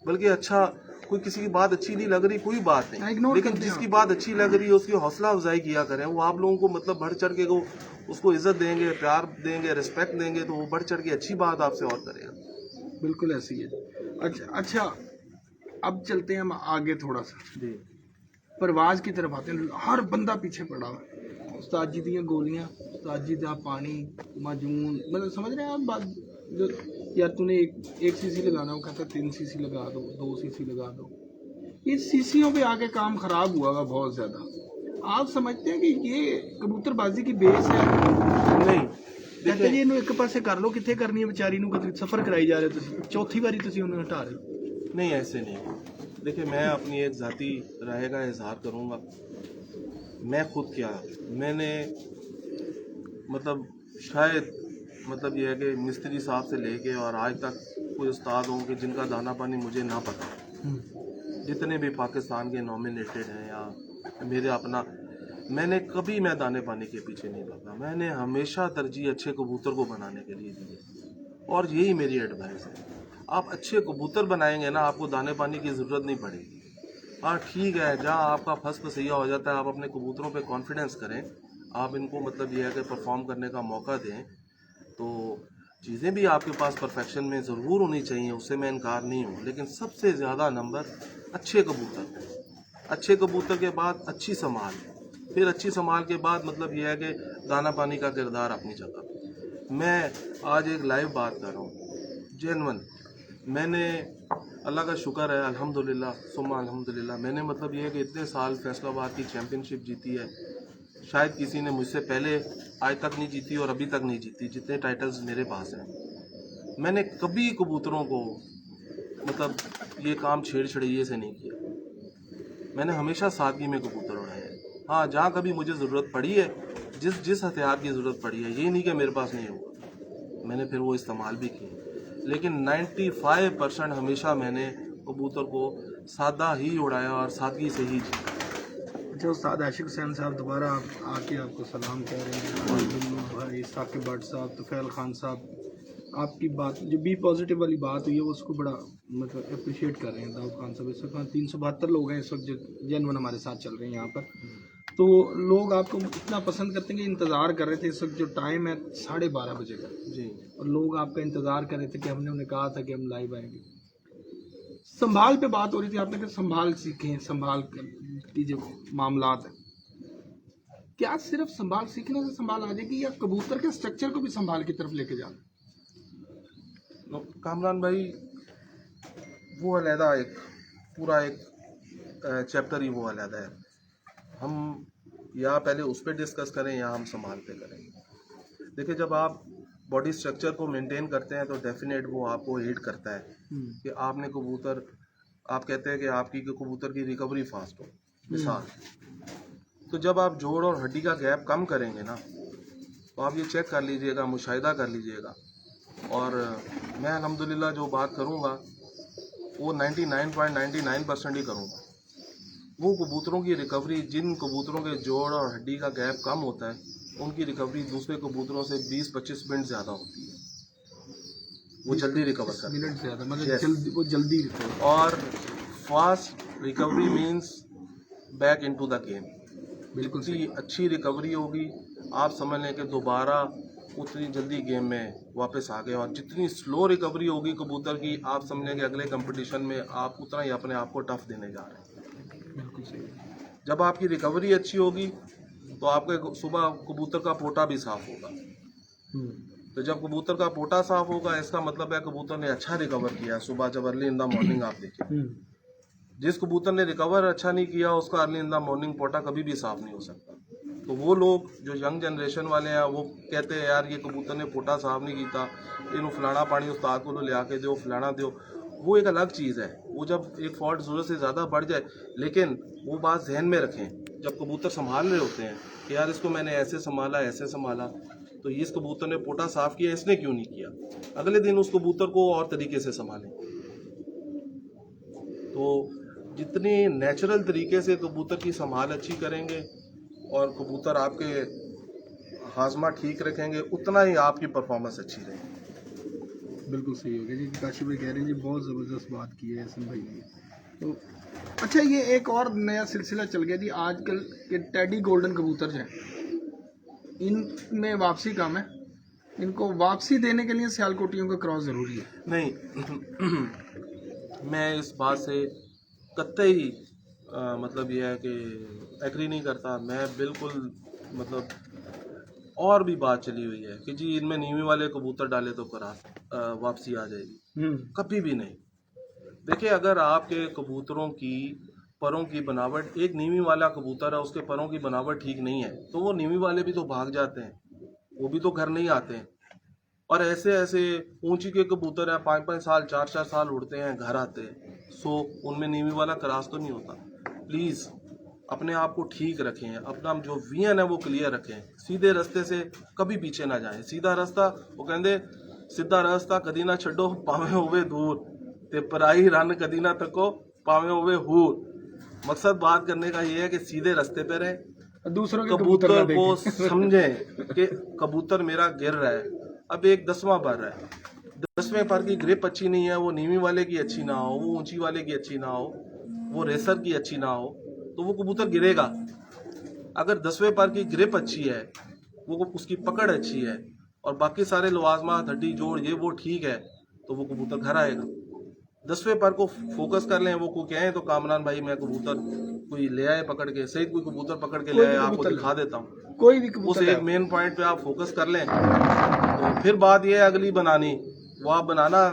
बल्कि अच्छा, कोई किसी की बात अच्छी नहीं लग रही, कोई बात हाँ, नहीं, इग्नोर लेकिन करते हैं जिसकी बात अच्छी लग रही है उसकी हौसला अफजाई किया करें। वो आप लोगों को मतलब बढ़ चढ़ के उसको इज्जत देंगे, प्यार देंगे, रिस्पेक्ट देंगे, तो वो बढ़ चढ़ के अच्छी बात आपसे और करेगा। बिल्कुल ऐसी है। अच्छा, अब चलते हैं हम आगे थोड़ा सा, जी परवाज की तरफ आते हैं। हर बंदा पीछे पड़ा हुआ है। उस्ताद जी दियाँ गोलियाँ, उस्ताद जी दा पानी, माजून, मतलब समझ रहे हैं आप बात? जो यार तूने एक सीसी लगाना, वो कहता 3 सीसी लगा दो, 2 सीसी लगा दो। ये सीसियों पे आके काम खराब हुआ हुआ बहुत ज़्यादा। आप समझते हैं कि ये कबूतरबाजी की बेस है? नहीं, कहते जी इन्हों एक पासे कर लो, कितने करनी है बेचारी नूं, सफ़र कराई जा रहे हो, चौथी बारी तुसीं उन्हें हटा रहे हो। नहीं, ऐसे नहीं। देखिए, मैं अपनी एक ज़ाती राय का इजहार करूँगा। मैं खुद क्या, मैंने मतलब शायद मतलब ये है कि मिस्त्री साहब से लेके और आज तक कोई उस्ताद हों कि जिनका दाना पानी मुझे ना पता हो। जितने भी पाकिस्तान के नॉमिनेटेड हैं या मेरे अपना, मैंने कभी मैं दाने पानी के पीछे नहीं भागा। मैंने हमेशा तरजीह अच्छे कबूतर को बनाने के लिए दी है और यही मेरी एडवाइस है। आप अच्छे कबूतर बनाएंगे ना, आपको दाने पानी की ज़रूरत नहीं पड़ेगी। हाँ ठीक है, जहाँ आपका फर्स्ट सैया हो जाता है, आप अपने कबूतरों पे कॉन्फिडेंस करें, आप इनको मतलब ये है कि परफॉर्म करने का मौका दें, तो चीज़ें भी आपके पास परफेक्शन में ज़रूर होनी चाहिए, उससे मैं इनकार नहीं हूँ। लेकिन सबसे ज़्यादा नंबर अच्छे कबूतर, अच्छे कबूतर के बाद अच्छी संभाल, फिर अच्छी संभाल के बाद मतलब ये है कि दाना पानी का किरदार अपनी जगह। मैं आज एक लाइव बात कर रहा हूँ, जेन्युइन। मैंने अल्लाह का शुक्र है, अल्हम्दुलिल्लाह सुम्मा अल्हम्दुलिल्लाह, मैंने मतलब ये है कि इतने साल फैसलाबाद की चैम्पियनशिप जीती है। शायद किसी ने मुझसे पहले आज तक नहीं जीती और अभी तक नहीं जीती, जितने टाइटल्स मेरे पास हैं। मैंने कभी कबूतरों को मतलब ये काम छेड़छड़िए से नहीं किया। मैंने हमेशा सादगी में कबूतर उड़ाए हैं। हाँ, जहाँ कभी मुझे ज़रूरत पड़ी है, जिस हथियार की ज़रूरत पड़ी है, ये नहीं कि मेरे पास नहीं होगा, मैंने फिर वो इस्तेमाल भी किए। लेकिन 95% हमेशा मैंने कबूतर को सादा ही उड़ाया और सादगी से ही जीता। अच्छा उस्ताद आशिक हुसैन साहब दोबारा आके आपको सलाम कह रहे हैं, और बिल्लू भाई, साकिब भट्ट साहब, तुफैल खान साहब, आपकी बात जो बी पॉजिटिव वाली बात हुई है वो उसको बड़ा मतलब अप्रिशिएट कर रहे हैं। दाऊद खान साहब इस वक्त 372 लोग हैं इस वक्त जो जेन्युइन हमारे साथ चल रहे हैं यहाँ पर। तो लोग आपको इतना पसंद करते हैं कि इंतज़ार कर रहे थे, इस वक्त जो टाइम है 12:30 बजे का जी, और लोग आपका इंतज़ार कर रहे थे कि हमने उन्हें कहा था कि हम लाइव आएंगे। संभाल पे बात हो रही थी, आपने कहा संभाल सीखें, संभाल की जो मामलात है, क्या सिर्फ संभाल सीखने से संभाल आ जाएगी या कबूतर के स्ट्रक्चर को भी संभाल की तरफ लेके जाना? कामरान भाई, वो अलहदा एक पूरा एक चैप्टर ही वो अलहदा है। हम या पहले उस पर डिस्कस करें या हम संभाल पे करें। देखिए, जब आप बॉडी स्ट्रक्चर को मेंटेन करते हैं तो डेफिनेट वो आपको एड करता है कि आपने कबूतर, आप कहते हैं कि आपकी कबूतर की रिकवरी फास्ट हो मिसाल। तो जब आप जोड़ और हड्डी का गैप कम करेंगे ना, तो आप ये चेक कर लीजिएगा, मुशाहिदा कर लीजिएगा। और मैं अल्हम्दुलिल्लाह जो बात करूँगा वो 99.99% ही करूँगा। वो कबूतरों की रिकवरी, जिन कबूतरों के जोड़ और हड्डी का गैप कम होता है, उनकी रिकवरी दूसरे कबूतरों से 20-25 मिनट ज़्यादा होती है। वो जल्दी रिकवर करते हैं, मिनट ज़्यादा मतलब Yes. वो जल्दी recover। और fast recovery means back into the game. बिल्कुल जितनी अच्छी रिकवरी होगी, आप समझ लें कि दोबारा उतनी जल्दी गेम में वापस आ गए। और जितनी स्लो रिकवरी होगी कबूतर की, आप समझ लें कि अगले कंपटीशन में आप उतना ही अपने आप को टफ देने जा रहे हैं। बिल्कुल सही। जब आपकी रिकवरी अच्छी होगी तो आपके सुबह कबूतर का पोटा भी साफ होगा। तो जब कबूतर का पोटा साफ होगा, इसका मतलब है कबूतर ने अच्छा रिकवर किया। सुबह जब अर्ली इन द मॉर्निंग आप देखिए, जिस कबूतर ने रिकवर अच्छा नहीं किया, उसका अर्ली इन द मॉर्निंग पोटा कभी भी साफ नहीं हो सकता। तो वो लोग जो यंग जनरेशन वाले हैं, वो कहते हैं यार ये कबूतर ने पोटा साफ नहीं किया, इन फलाना पानी उस्ताद को ले आके दो, फलाना दो। वो एक अलग चीज़ है। वो जब एक फॉल्ट ज़रूरत से ज़्यादा बढ़ जाए, लेकिन वो बात जहन में रखें जब कबूतर संभाल रहे होते हैं कि यार इसको मैंने ऐसे संभाला, ऐसे संभाला, तो इस कबूतर ने पोटा साफ किया, इसने क्यों नहीं किया। अगले दिन उस कबूतर को और तरीके से संभालें। तो जितनी नेचुरल तरीके से कबूतर की संभाल अच्छी करेंगे और कबूतर आपके हाजमा ठीक रखेंगे, उतना ही आपकी परफॉर्मेंस अच्छी रहेगी। बिल्कुल सही हो गया जी। काशिफ भाई कह रहे हैं जी बहुत ज़बरदस्त बात की है हसन भाई ने। तो अच्छा, ये एक और नया सिलसिला चल गया जी, आजकल के टेडी गोल्डन कबूतर जो हैं, इनमें वापसी कम है, इनको वापसी देने के लिए सियालकोटियों का क्रॉस ज़रूरी है। नहीं, मैं इस बात से कतई मतलब यह है कि एग्री नहीं करता। मैं बिल्कुल मतलब और भी बात चली हुई है कि जी इनमें नीवी वाले कबूतर डाले तो वापसी आ जाएगी। कभी भी नहीं। देखिए, अगर आपके कबूतरों की परों की बनावट, एक नीवी वाला कबूतर है उसके परों की बनावट ठीक नहीं है, तो वो नीवी वाले भी तो भाग जाते हैं, वो भी तो घर नहीं आते हैं। और ऐसे ऐसे ऊंची के कबूतर हैं 5-5 साल 4-4 साल उड़ते हैं, घर आते हैं। सो उनमें नीवी वाला क्रॉस तो नहीं होता। प्लीज़ अपने आप को ठीक रखें, अपना जो विजन है वो क्लियर रखें, सीधे रास्ते से कभी पीछे ना जाएं। सीधा रास्ता वो कहते सीधा रास्ता कदी ना छड्डो पावे होवे दूर ते पराई रन कदी ना तको पावे होवे हूर। मकसद बात करने का ये है कि सीधे रास्ते पे रहें, दूसरों के कबूतर को समझें कि कबूतर मेरा गिर रहा है, अब एक 10वां पर है, 10वें पर की ग्रिप अच्छी नहीं है, वो नीवी वाले की अच्छी ना हो, वो ऊंची वाले की अच्छी ना हो, वो रेसर की अच्छी ना हो, तो वो कबूतर गिरेगा। अगर 10वें पर की ग्रिप अच्छी है, वो उसकी पकड़ अच्छी है और बाकी सारे लवाजमात हड्डी जोड़ ये वो ठीक है, तो वो कबूतर घर आएगा। 10वें पर को फोकस कर लें, वो को कहें तो कामरान भाई मैं कबूतर कोई ले आए पकड़ के, सही कोई कबूतर पकड़ के ले आए, आपको दिखा देता हूँ, कोई भी उस कबूतर एक मेन पॉइंट पे आप फोकस कर लें। तो फिर बात ये है अगली बनानी, वो आप बनाना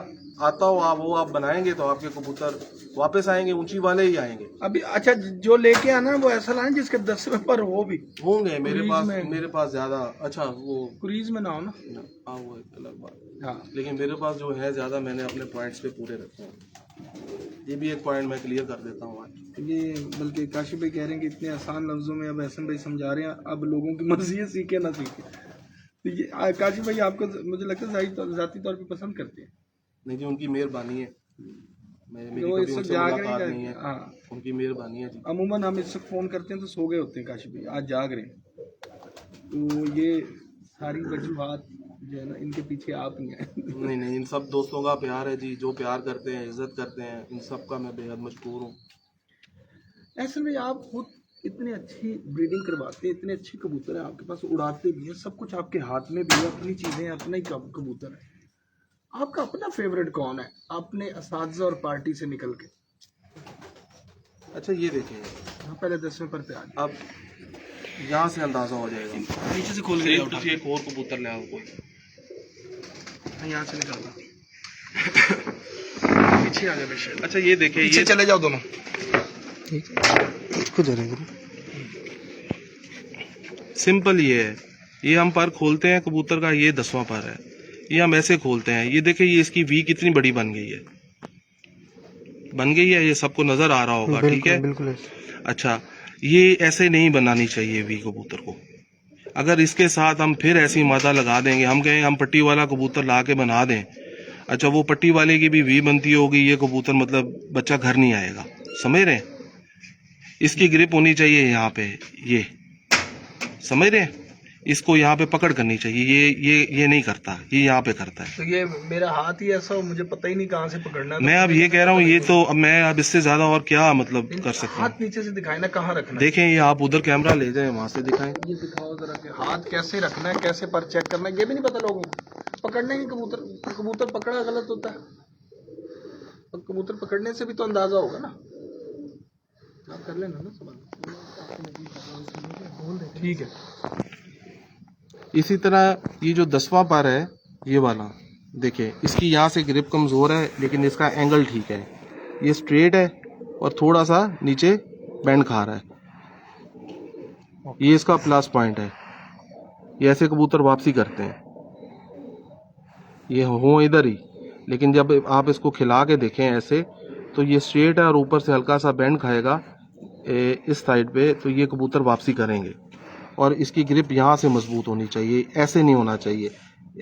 आता हो, आप वो आप बनाएंगे तो आपके कबूतर वापस आएंगे, ऊंची वाले ही आएंगे। अभी अच्छा जो लेके आना वो ऐसा लाएं जिसके 10वें पर हो भी होंगे मेरे क्रूज पास ज्यादा अच्छा वो क्रूज में ना हो ना। हाँ वो एक अलग बात, हाँ लेकिन मेरे पास जो है ज्यादा मैंने अपने पॉइंट्स पे पूरे रखे हैं। ये भी एक पॉइंट मैं क्लियर कर देता हूँ आज। ये बल्कि काशिफ भाई कह रहे हैं कि इतने आसान लफ्जों में अब एहसन भाई समझा रहे हैं, अब लोगों की मर्जी है सीखे ना सीखे। तो ये काशिफ भाई आपको मुझे लगता है जाती तौर पे पसंद करते हैं। नहीं जी, उनकी मेहरबानी है, मेरी वो कभी इस वक्त उनसे जाग मुलाकात रहे नहीं है, हैं। हाँ उनकी मेहरबानी है जी। अमूमन हम इस वक्त फ़ोन करते हैं तो सो गए होते हैं काशिफ भाई, आज जाग रहे हैं। तो ये सारी वजूहात जो है ना इनके पीछे आप ही हैं। नहीं इन सब दोस्तों का प्यार है जी, जो प्यार करते हैं इज्जत करते हैं, इन सब का मैं बेहद मशकूर हूँ। ऐसे में आप खुद इतनी अच्छी ब्रीडिंग करवाते हैं, इतने अच्छे कबूतर हैं आपके पास, उड़ाते भी हैं, सब कुछ आपके हाथ में भी है, अपनी चीज़ें हैं, अपना ही कबूतर है। आपका अपना फेवरेट कौन है अपने असातिज़ा और पार्टी से निकल के? अच्छा ये देखिए, हाँ पहले 10वें पर पे आ जाए। अब यहाँ से अंदाजा हो जाएगा। नीचे से खोल के एक तुझे एक और कबूतर ले आओ कोई, यहाँ से निकालना। पीछे आ जाए बेशक। अच्छा ये देखिए, पीछे ये चले जाओ दोनों। सिंपल ये है, ये हम पर खोलते हैं कबूतर का, ये 10वां पर है, ये हम ऐसे खोलते हैं। ये देखिए ये इसकी वी कितनी बड़ी बन गई है, ये सबको नजर आ रहा होगा, ठीक है बिल्कुल। अच्छा ये ऐसे नहीं बनानी चाहिए वी कबूतर को। अगर इसके साथ हम फिर ऐसी मादा लगा देंगे, हम कहें हम पट्टी वाला कबूतर ला के बना दें, अच्छा वो पट्टी वाले की भी वी बनती होगी, ये कबूतर मतलब बच्चा घर नहीं आएगा, समझ रहे हैं? इसकी ग्रिप होनी चाहिए यहाँ पे, ये समझ रहे हैं? इसको यहाँ पे पकड़ करनी चाहिए, ये नहीं करता, ये यहाँ पे करता है। तो ये मेरा हाथ ही ऐसा हो, मुझे पता ही नहीं कहाँ से पकड़ना है। मैं अब ये कह रहा हूँ, ये तो अब मैं अब इससे ज्यादा और क्या मतलब कर सकता हूँ। हाथ नीचे से दिखाए ना, कहाँ रखना है? देखें ये आप उधर कैमरा ले जाएं, वहां से दिखाएं। ये दिखाओ जरा कि हाथ कैसे रखना है, कैसे पर चेक करना है, ये भी नहीं पता लोगों को। पकड़ने की कबूतर पकड़ा गलत होता है, और कबूतर पकड़ने से भी तो अंदाजा होगा ना। आप कर लेना ना सवाल, ठीक है। इसी तरह ये जो 10वां पर है, ये वाला देखिए, इसकी यहाँ से ग्रिप कमजोर है लेकिन इसका एंगल ठीक है, ये स्ट्रेट है और थोड़ा सा नीचे बैंड खा रहा है, ये इसका प्लस पॉइंट है। ये ऐसे कबूतर वापसी करते हैं, ये हो इधर ही, लेकिन जब आप इसको खिला के देखें ऐसे तो ये स्ट्रेट है और ऊपर से हल्का सा बैंड खाएगा इस साइड पे, तो ये कबूतर वापसी करेंगे। और इसकी ग्रिप यहाँ से मजबूत होनी चाहिए, ऐसे नहीं होना चाहिए,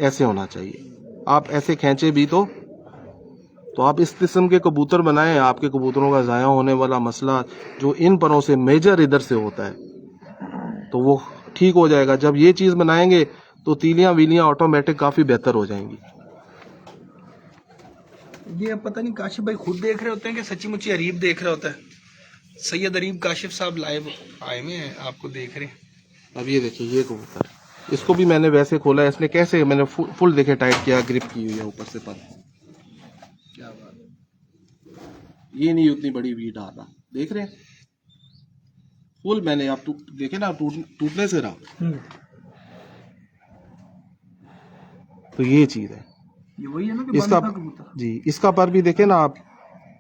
ऐसे होना चाहिए। आप ऐसे खींचे भी तो आप इस किस्म के कबूतर बनाएं, आपके कबूतरों का ज़ाया होने वाला मसला जो इन परों से मेजर इधर से होता है तो वो ठीक हो जाएगा। जब ये चीज़ बनाएंगे तो तीलियां वीलियां ऑटोमेटिक काफ़ी बेहतर हो जाएंगी। ये अब पता नहीं काशिफ भाई खुद देख रहे होते हैं कि सच्ची मुच्ची अरीब देख रहा होता है। सैयद अरीब काशिफ साहब लाइव आए हुए हैं, आपको देख रहे हैं। अब ये देखिए ये कबूतर, इसको भी मैंने वैसे खोला है, इसने कैसे मैंने फुल देखे टाइट किया, ग्रिप की हुई है ऊपर से पर, क्या बात, ये नहीं उतनी बड़ी वी डाल रहा, देख रहे हैं फुल मैंने, आप देखे ना टूटने से रहा। तो ये चीज है, ये वही है ना कि इसका जी, इसका पर भी देखे ना आप,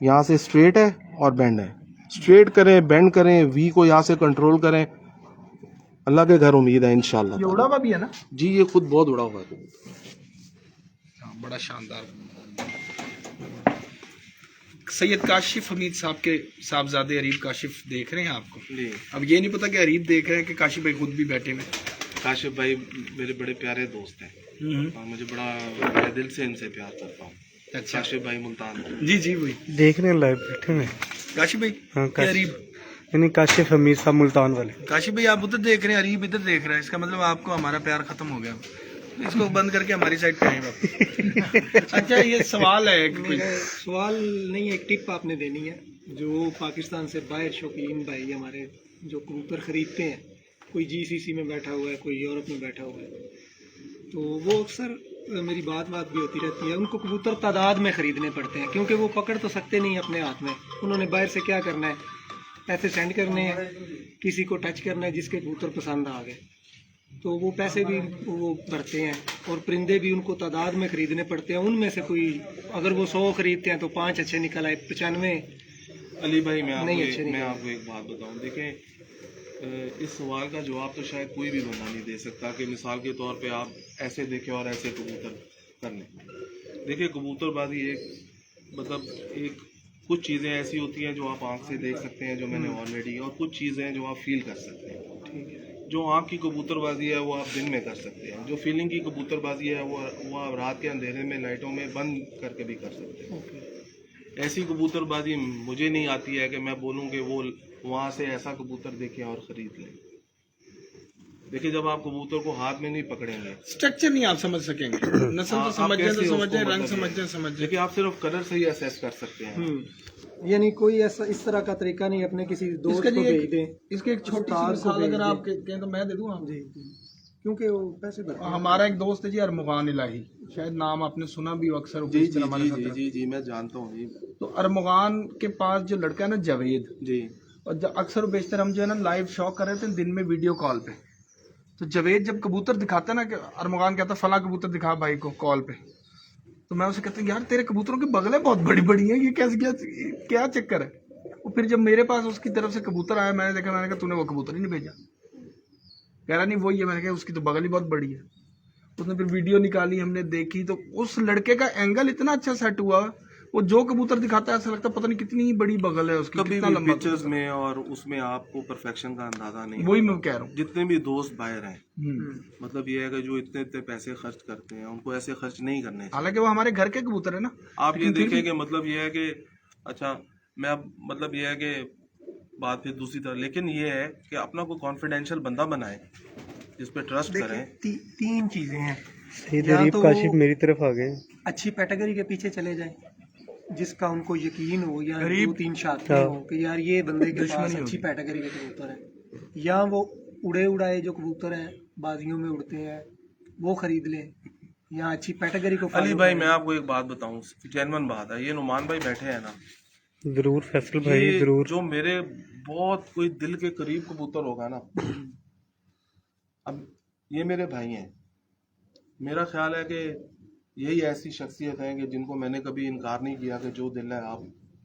यहाँ से स्ट्रेट है और बेंड है, स्ट्रेट करें बेंड करें, वी को यहाँ से कंट्रोल करें, अल्लाह के घर उम्मीद है इंशाल्लाह। ये उड़ा हुआ भी है ना जी, ये खुद बहुत उड़ा हुआ है, बड़ा शानदार। सैयद काशिफ हमीद साहब के साहबजादे अरीब काशिफ देख रहे हैं आपको। जी अब ये नहीं पता कि अरीब देख रहे हैं कि काशिफ भाई खुद भी बैठे हुए हैं। काशिफ भाई मेरे बड़े प्यारे दोस्त हैं और मुझे बड़ा दिल से इनसे प्यार करता हूँ। अच्छा काशिफ भाई मुल्तान जी जी भाई देख रहे हैं लाइव बैठे हुए काशिफ भाई हाँ, कि अरीब यानी काशिफ हमीद साहब मुल्तान वाले। काशिफ भाई आप उधर देख रहे हैं, अरीब इधर देख रहा है, इसका मतलब आपको हमारा प्यार खत्म हो गया। इसको बंद करके हमारी साइड पे आए वापस। अच्छा ये सवाल है कि कोई सवाल नहीं, एक टिप आपने देनी है। जो पाकिस्तान से बाहर शौकीन भाई हमारे जो कबूतर ख़रीदते हैं, कोई जीसीसी में बैठा हुआ है, कोई यूरोप में बैठा हुआ है, तो वो अक्सर मेरी बात भी होती रहती है, उनको कबूतर तादाद में ख़रीदने पड़ते हैं क्योंकि वो पकड़ तो सकते नहीं अपने हाथ में। उन्होंने बाहर से क्या करना है, पैसे सेंड करने हैं, किसी को टच करना है जिसके कबूतर पसंद आ गए, तो वो पैसे भी वो भरते हैं और परिंदे भी उनको तादाद में ख़रीदने पड़ते हैं। उनमें से कोई अगर वो 100 ख़रीदते हैं तो 5 अच्छे निकल आए, 95 अली भाई मैं नहीं आपको एक बात बताऊं। देखें इस सवाल का जवाब तो शायद कोई भी बंदा नहीं दे सकता कि मिसाल के तौर पे आप ऐसे देखें और ऐसे कबूतर कर लें। देखिए कबूतरबाजी एक कुछ चीज़ें ऐसी होती हैं जो आप आंख से देख सकते हैं, जो मैंने ऑलरेडी, और कुछ चीज़ें हैं जो आप फील कर सकते हैं। ठीक है। जो आँख की कबूतरबाजी है वो आप दिन में कर सकते हैं, जो फीलिंग की कबूतरबाजी है वो आप रात के अंधेरे में लाइटों में बंद करके भी कर सकते हैं। ओके। ऐसी कबूतरबाजी मुझे नहीं आती है कि मैं बोलूँ कि वो वहाँ से ऐसा कबूतर देखें और ख़रीद लें। देखिए जब आप कबूतर को हाथ में नहीं पकड़ेंगे, स्ट्रक्चर नहीं आप समझ सकेंगे, नस्ल तो समझ जाए, तो समझ जाए, रंग समझ जाए, समझ जाए। देखिए आप सिर्फ कलर से ही असेस कर सकते हैं। यानी कोई ऐसा इस तरह का तरीका नहीं, अपने किसी दोस्त को भेज दें, इसके एक छोटी सी मिसाल अगर आप कहें तो मैं दे दूं आप। जी, क्योंकि वो पैसे भरते हैं। हमारा एक दोस्त है जी अरमुगान इलाही, शायद नाम आपने सुना भी हो अक्सर। जी जी जी जी जी जी मैं जानता हूँ जी। तो अरमुगान के पास जो लड़का है ना जावेद जी, और अक्सर बेशतर हम जो है ना लाइव शॉक कर रहे थे दिन में वीडियो कॉल पे, तो जावेद जब कबूतर दिखाता है ना कि अरमुगान कहता फला कबूतर दिखा भाई को कॉल पे, तो मैं उसे कहता हूँ यार तेरे कबूतरों की बगलें बहुत बड़ी बड़ी हैं, ये कैसे क्या चक्कर है। और फिर जब मेरे पास उसकी तरफ से कबूतर आया, मैंने देखा, मैंने कहा तूने वो कबूतर ही नहीं भेजा। कह रहा नहीं वही है। मैंने कहा उसकी तो बगल ही बहुत बड़ी है। उसने फिर वीडियो निकाली, हमने देखी, तो उस लड़के का एंगल इतना अच्छा सेट हुआ, वो जो कबूतर दिखाता है ऐसा लगता है पता नहीं कितनी बड़ी बगल है उसकी, कभी कितना भी लंबा पिक्चर्स में और उसमें आपको परफेक्शन का अंदाजा नहीं। वही मैं कह रहा हूँ। जितने भी दोस्त बाहर हैं, मतलब ये है कि जो इतने इतने पैसे खर्च करते हैं उनको ऐसे खर्च नहीं करने चाहिए। हालांकि वो हमारे घर के कबूतर है ना। आप ये देखें कि मतलब ये है कि अच्छा मैं अब मतलब ये है कि बात फिर दूसरी तरह, लेकिन ये है कि अपना कोई कॉन्फिडेंशियल बंदा बनाए जिस पे ट्रस्ट करें। तीन चीजें हैं। या तो काशिफ मेरी तरफ आ गए, अच्छी कैटेगरी के पीछे चले जाएं जिसका उनको यकीन हो, या गरीब 2-3 शादी हो कि यार ये बंदे के पास अच्छी कैटेगरी के कबूतर है, या वो उड़े उड़ाए जो कबूतर हैं बाजियों में उड़ते हैं वो खरीद लें, या अच्छी कैटेगरी को अली follow भाई करें। मैं आपको एक बात बताऊं, जेन्युइन बात है, ये नुमान भाई बैठे हैं ना, जरूर फैसल भाई ये जरूर। जो मेरे बहुत कोई दिल के करीब कबूतर होगा ना, अब ये मेरे भाई हैं। मेरा ख्याल है कि यही ऐसी शख्सियत है कि जिनको मैंने कभी इनकार नहीं किया कि जो दिल है आप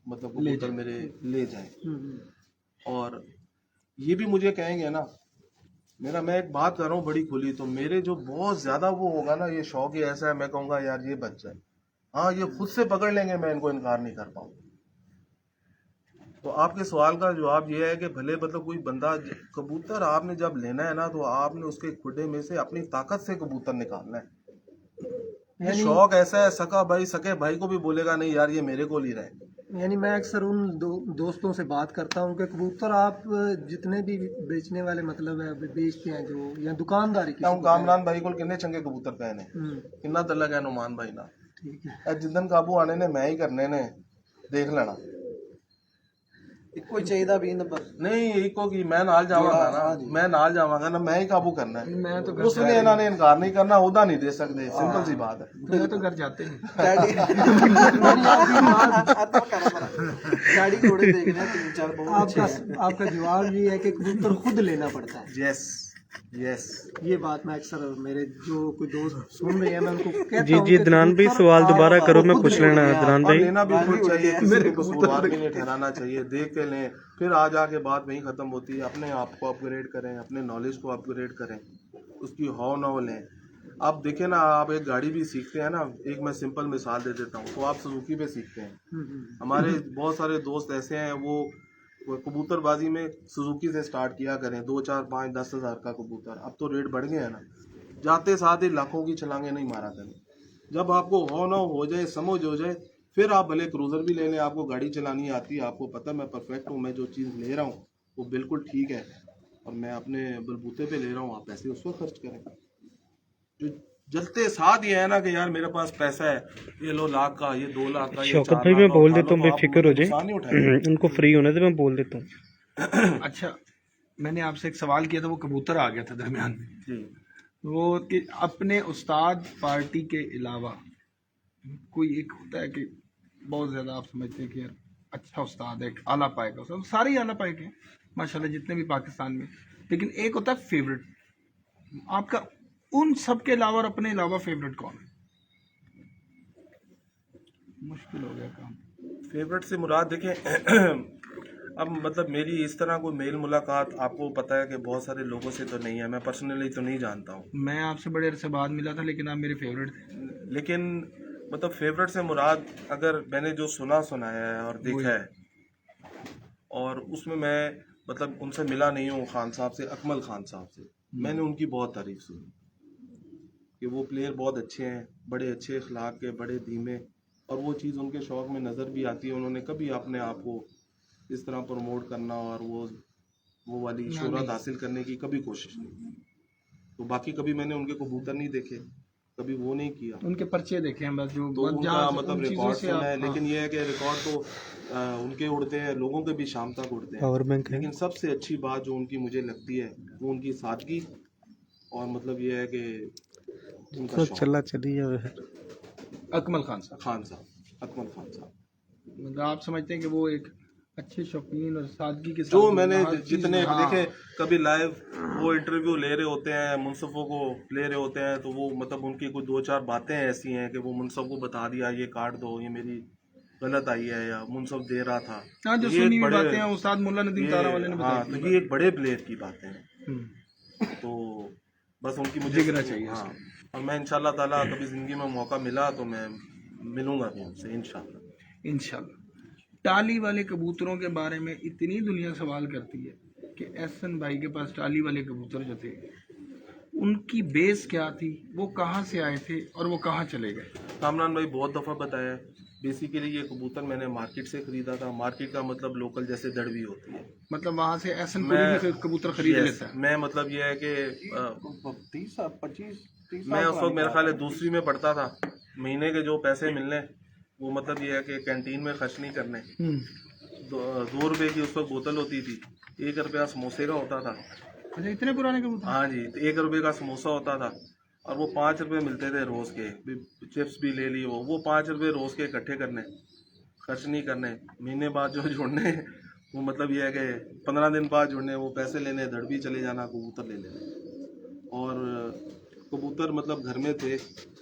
मतलब कबूतर मेरे ले जाएं। और ये भी मुझे कहेंगे ना, मैं एक बात कर रहा हूँ बड़ी खुली, तो मेरे जो बहुत ज़्यादा वो होगा ना, ये शौक ही ऐसा है, मैं कहूँगा यार ये बच्चा है, हाँ ये खुद से पकड़ लेंगे, मैं इनको इनकार नहीं कर पाऊँ। तो आपके सवाल का जवाब ये है कि भले मतलब कोई बंदा, कबूतर आपने जब लेना है ना तो आपने उसके खुडे में से अपनी ताकत से कबूतर निकालना है। ये शौक ऐसा है, सके भाई को भी बोलेगा नहीं यार ये मेरे को ही रहे। यानी मैं अक्सर उन दोस्तों से बात करता हूँ कि कबूतर आप जितने भी बेचने वाले मतलब है बेचते हैं जो, या दुकानदारी की, कामरान भाई को किन्ने चंगे कबूतर पहने, किन्ना तलक है नुमान भाई ना, ठीक है। जिदन काबू आने ने मैं ही करने ने, देख लेना। ਇੱਕੋ ਹੀ ਚਾਹੀਦਾ ਵੀ ਨੰਬਰ नहीं इको की मैं नाल जावांगा ना, मैं नाल जावांगा ना, मैं ही काबू करना है। मैं तो उसने इन्होंने इनकार नहीं करना, ओदा नहीं दे सकते, सिंपल सी बात है। मैं तो घर जाते हैं। ਡੈਡੀ ਡੈਡੀ ਘੋੜੇ देखने 3-4 बहुत आपका जवाब ये है कि कबूतर खुद लेना पड़ता है। यस यस, ये बात मैं अक्सर मेरे जो कोई दोस्त सुन रहे हैं मैं उनको कहता जी हूं जी कि अदनान भाई कबूतर सवाल आप दोबारा करो, मैं खुद पूछ ले लेना लें। अदनान और भाई। लेना भी खुद चाहिए, किसी मेरे को कसूरवार भी नहीं ठहराना चाहिए, देख के लें, फिर आ जाके बात वहीं ख़त्म होती है। अपने आप को अपग्रेड करें, अपने नॉलेज को अपग्रेड करें, उसकी हौ न लें। आप देखें ना, आप एक गाड़ी भी सीखते हैं ना, एक मैं सिंपल मिसाल दे देता हूँ, तो आप सुजुकी पे सीखते हैं। हमारे बहुत सारे दोस्त ऐसे हैं, वो कबूतरबाजी में सुजुकी से स्टार्ट किया करें, 2, 4, 5, 10 हज़ार का कबूतर। अब तो रेट बढ़ गए हैं ना, जाते साथ ही लाखों की छलांगे नहीं मारा करें। जब आपको हो जाए, समझ हो जाए, फिर आप भले क्रूज़र भी ले लें, आपको गाड़ी चलानी आती है, आपको पता मैं परफेक्ट हूँ, मैं जो चीज़ ले रहा हूँ वो बिल्कुल ठीक है और मैं अपने बलबूते पे ले रहा हूँ, आप पैसे उस वक्त खर्च करें। जो जलते साथ ये है ना कि यार मेरे पास पैसा है, ये लो लाख का, ये 2 लाख का, ये शौकत 4 भाई लाख मैं का बोल उठा लो, देता हूँ, तो आप बेफिक्र हो नुकसान नहीं जाए, उठाएंगे। उनको फ्री होने से मैं बोल देता हूँ। अच्छा, मैंने आपसे एक सवाल किया था, वो कबूतर आ गया था दरमियान में, जी। वो कि अपने उस्ताद पार्टी के अलावा कोई एक होता है कि बहुत ज़्यादा आप समझते हैं कि यार अच्छा उस्ताद है, एक आला पाए का उस्ताद, सारे ही आला पाए के हैं माशाल्लाह जितने भी पाकिस्तान में, लेकिन एक होता है फेवरेट आपका, उन सब के अलावा और अपने अलावा फेवरेट कौन है? मुश्किल हो गया काम। फेवरेट से मुराद देखें अब मतलब मेरी इस तरह कोई मेल मुलाकात आपको पता है कि बहुत सारे लोगों से तो नहीं है, मैं पर्सनली तो नहीं जानता हूँ, मैं आपसे बड़े अरसे बाद मिला था, लेकिन आप मेरे फेवरेट थे। लेकिन मतलब फेवरेट से मुराद अगर मैंने जो सुनाया है और देखा है, और उसमें मैं मतलब उनसे मिला नहीं हूँ, खान साहब से, अकमल खान साहब से, मैंने उनकी बहुत तारीफ सुनी कि वो प्लेयर बहुत अच्छे हैं, बड़े अच्छे अखलाक के, बड़े धीमे, और वो चीज़ उनके शौक़ में नज़र भी आती है। उन्होंने कभी अपने आप को इस तरह प्रमोट करना और वो वाली शोहरत हासिल करने की कभी कोशिश नहीं की। तो बाकी कभी मैंने उनके कबूतर नहीं देखे, कभी वो नहीं किया, उनके पर्चे देखे हैं बस, जो तो उनका जहाँ मतलब उन चीज़ों रिकॉर्ड से सुना है, आप, लेकिन ये है कि रिकॉर्ड तो उनके उड़ते हैं, लोगों के भी शाम तक उड़ते हैं, पावर बैंक है। लेकिन सबसे अच्छी बात जो उनकी मुझे लगती है वो उनकी सादगी, और मतलब ये है कि उनका तो शौक। चला चली जाए। अकमल खान साहब, खान साहब, अकमल खान साहब, मतलब आप समझते हैं कि वो एक अच्छे शौकीन और सादगी के साथ जो मैंने हर चीज़ जितने में, हाँ, देखे, कभी लाइव वो इंटरव्यू ले रहे होते हैं, मुनसफ़ों को ले रहे होते हैं, तो वो मतलब उनकी कुछ 2-4 बातें ऐसी हैं कि वो मुनसफ़ को बता दिया ये काट दो, ये मेरी गलत आई है, या मुनसफ़ दे रहा था, हाँ, जो तो ये सुनी एक हुई बड़े, बातें हैं उस्ताद मुल्ला नदीम तारा वाले ने हाँ, बताई तो ये एक बड़े प्लेयर की बातें हैं। हम्म। तो बस उनकी मुझे जिगरा चाहिए हाँ, और मैं इंशाल्लाह ताला कभी ज़िंदगी में मौका मिला तो मैं मिलूंगा भी उनसे इंशाल्लाह। इंशाल्लाह। टाली वाले कबूतरों के बारे में इतनी दुनिया सवाल करती है कि एहसन भाई के पास टाली वाले कबूतर जो थे, उनकी बेस क्या थी, वो कहाँ से आए थे और वो कहाँ चले गए? कामरान भाई बहुत दफ़ा बताया, बेसिकली ये कबूतर मैंने मार्केट से ख़रीदा था। मार्केट का मतलब लोकल जैसे दड़वी होती है, मतलब वहाँ से एहसन कोई भी कबूतर खरीद Yes, लेता है। मैं मतलब ये है कि 30 मैं उस वक्त मेरे ख्याल है दूसरी में पढ़ता था, महीने के जो पैसे मिलने वो मतलब ये है कि कैंटीन में खर्च नहीं करने। 2 रुपए की उस वक्त बोतल होती थी, 1 रुपया समोसे का होता था। अच्छा, इतने पुराने कबूतर? हाँ जी, तो 1 रुपये का समोसा होता था और वो 5 रुपये मिलते थे रोज़ के, चिप्स भी ले ली, वो 5 रुपये रोज़ के इकट्ठे करने, खर्च नहीं करने, महीने बाद जो जुड़ने, वो मतलब ये है कि 15 दिन बाद जुड़ने, वो पैसे लेने, दड़बी चले जाना, कबूतर ले लेने। और कबूतर मतलब घर में थे,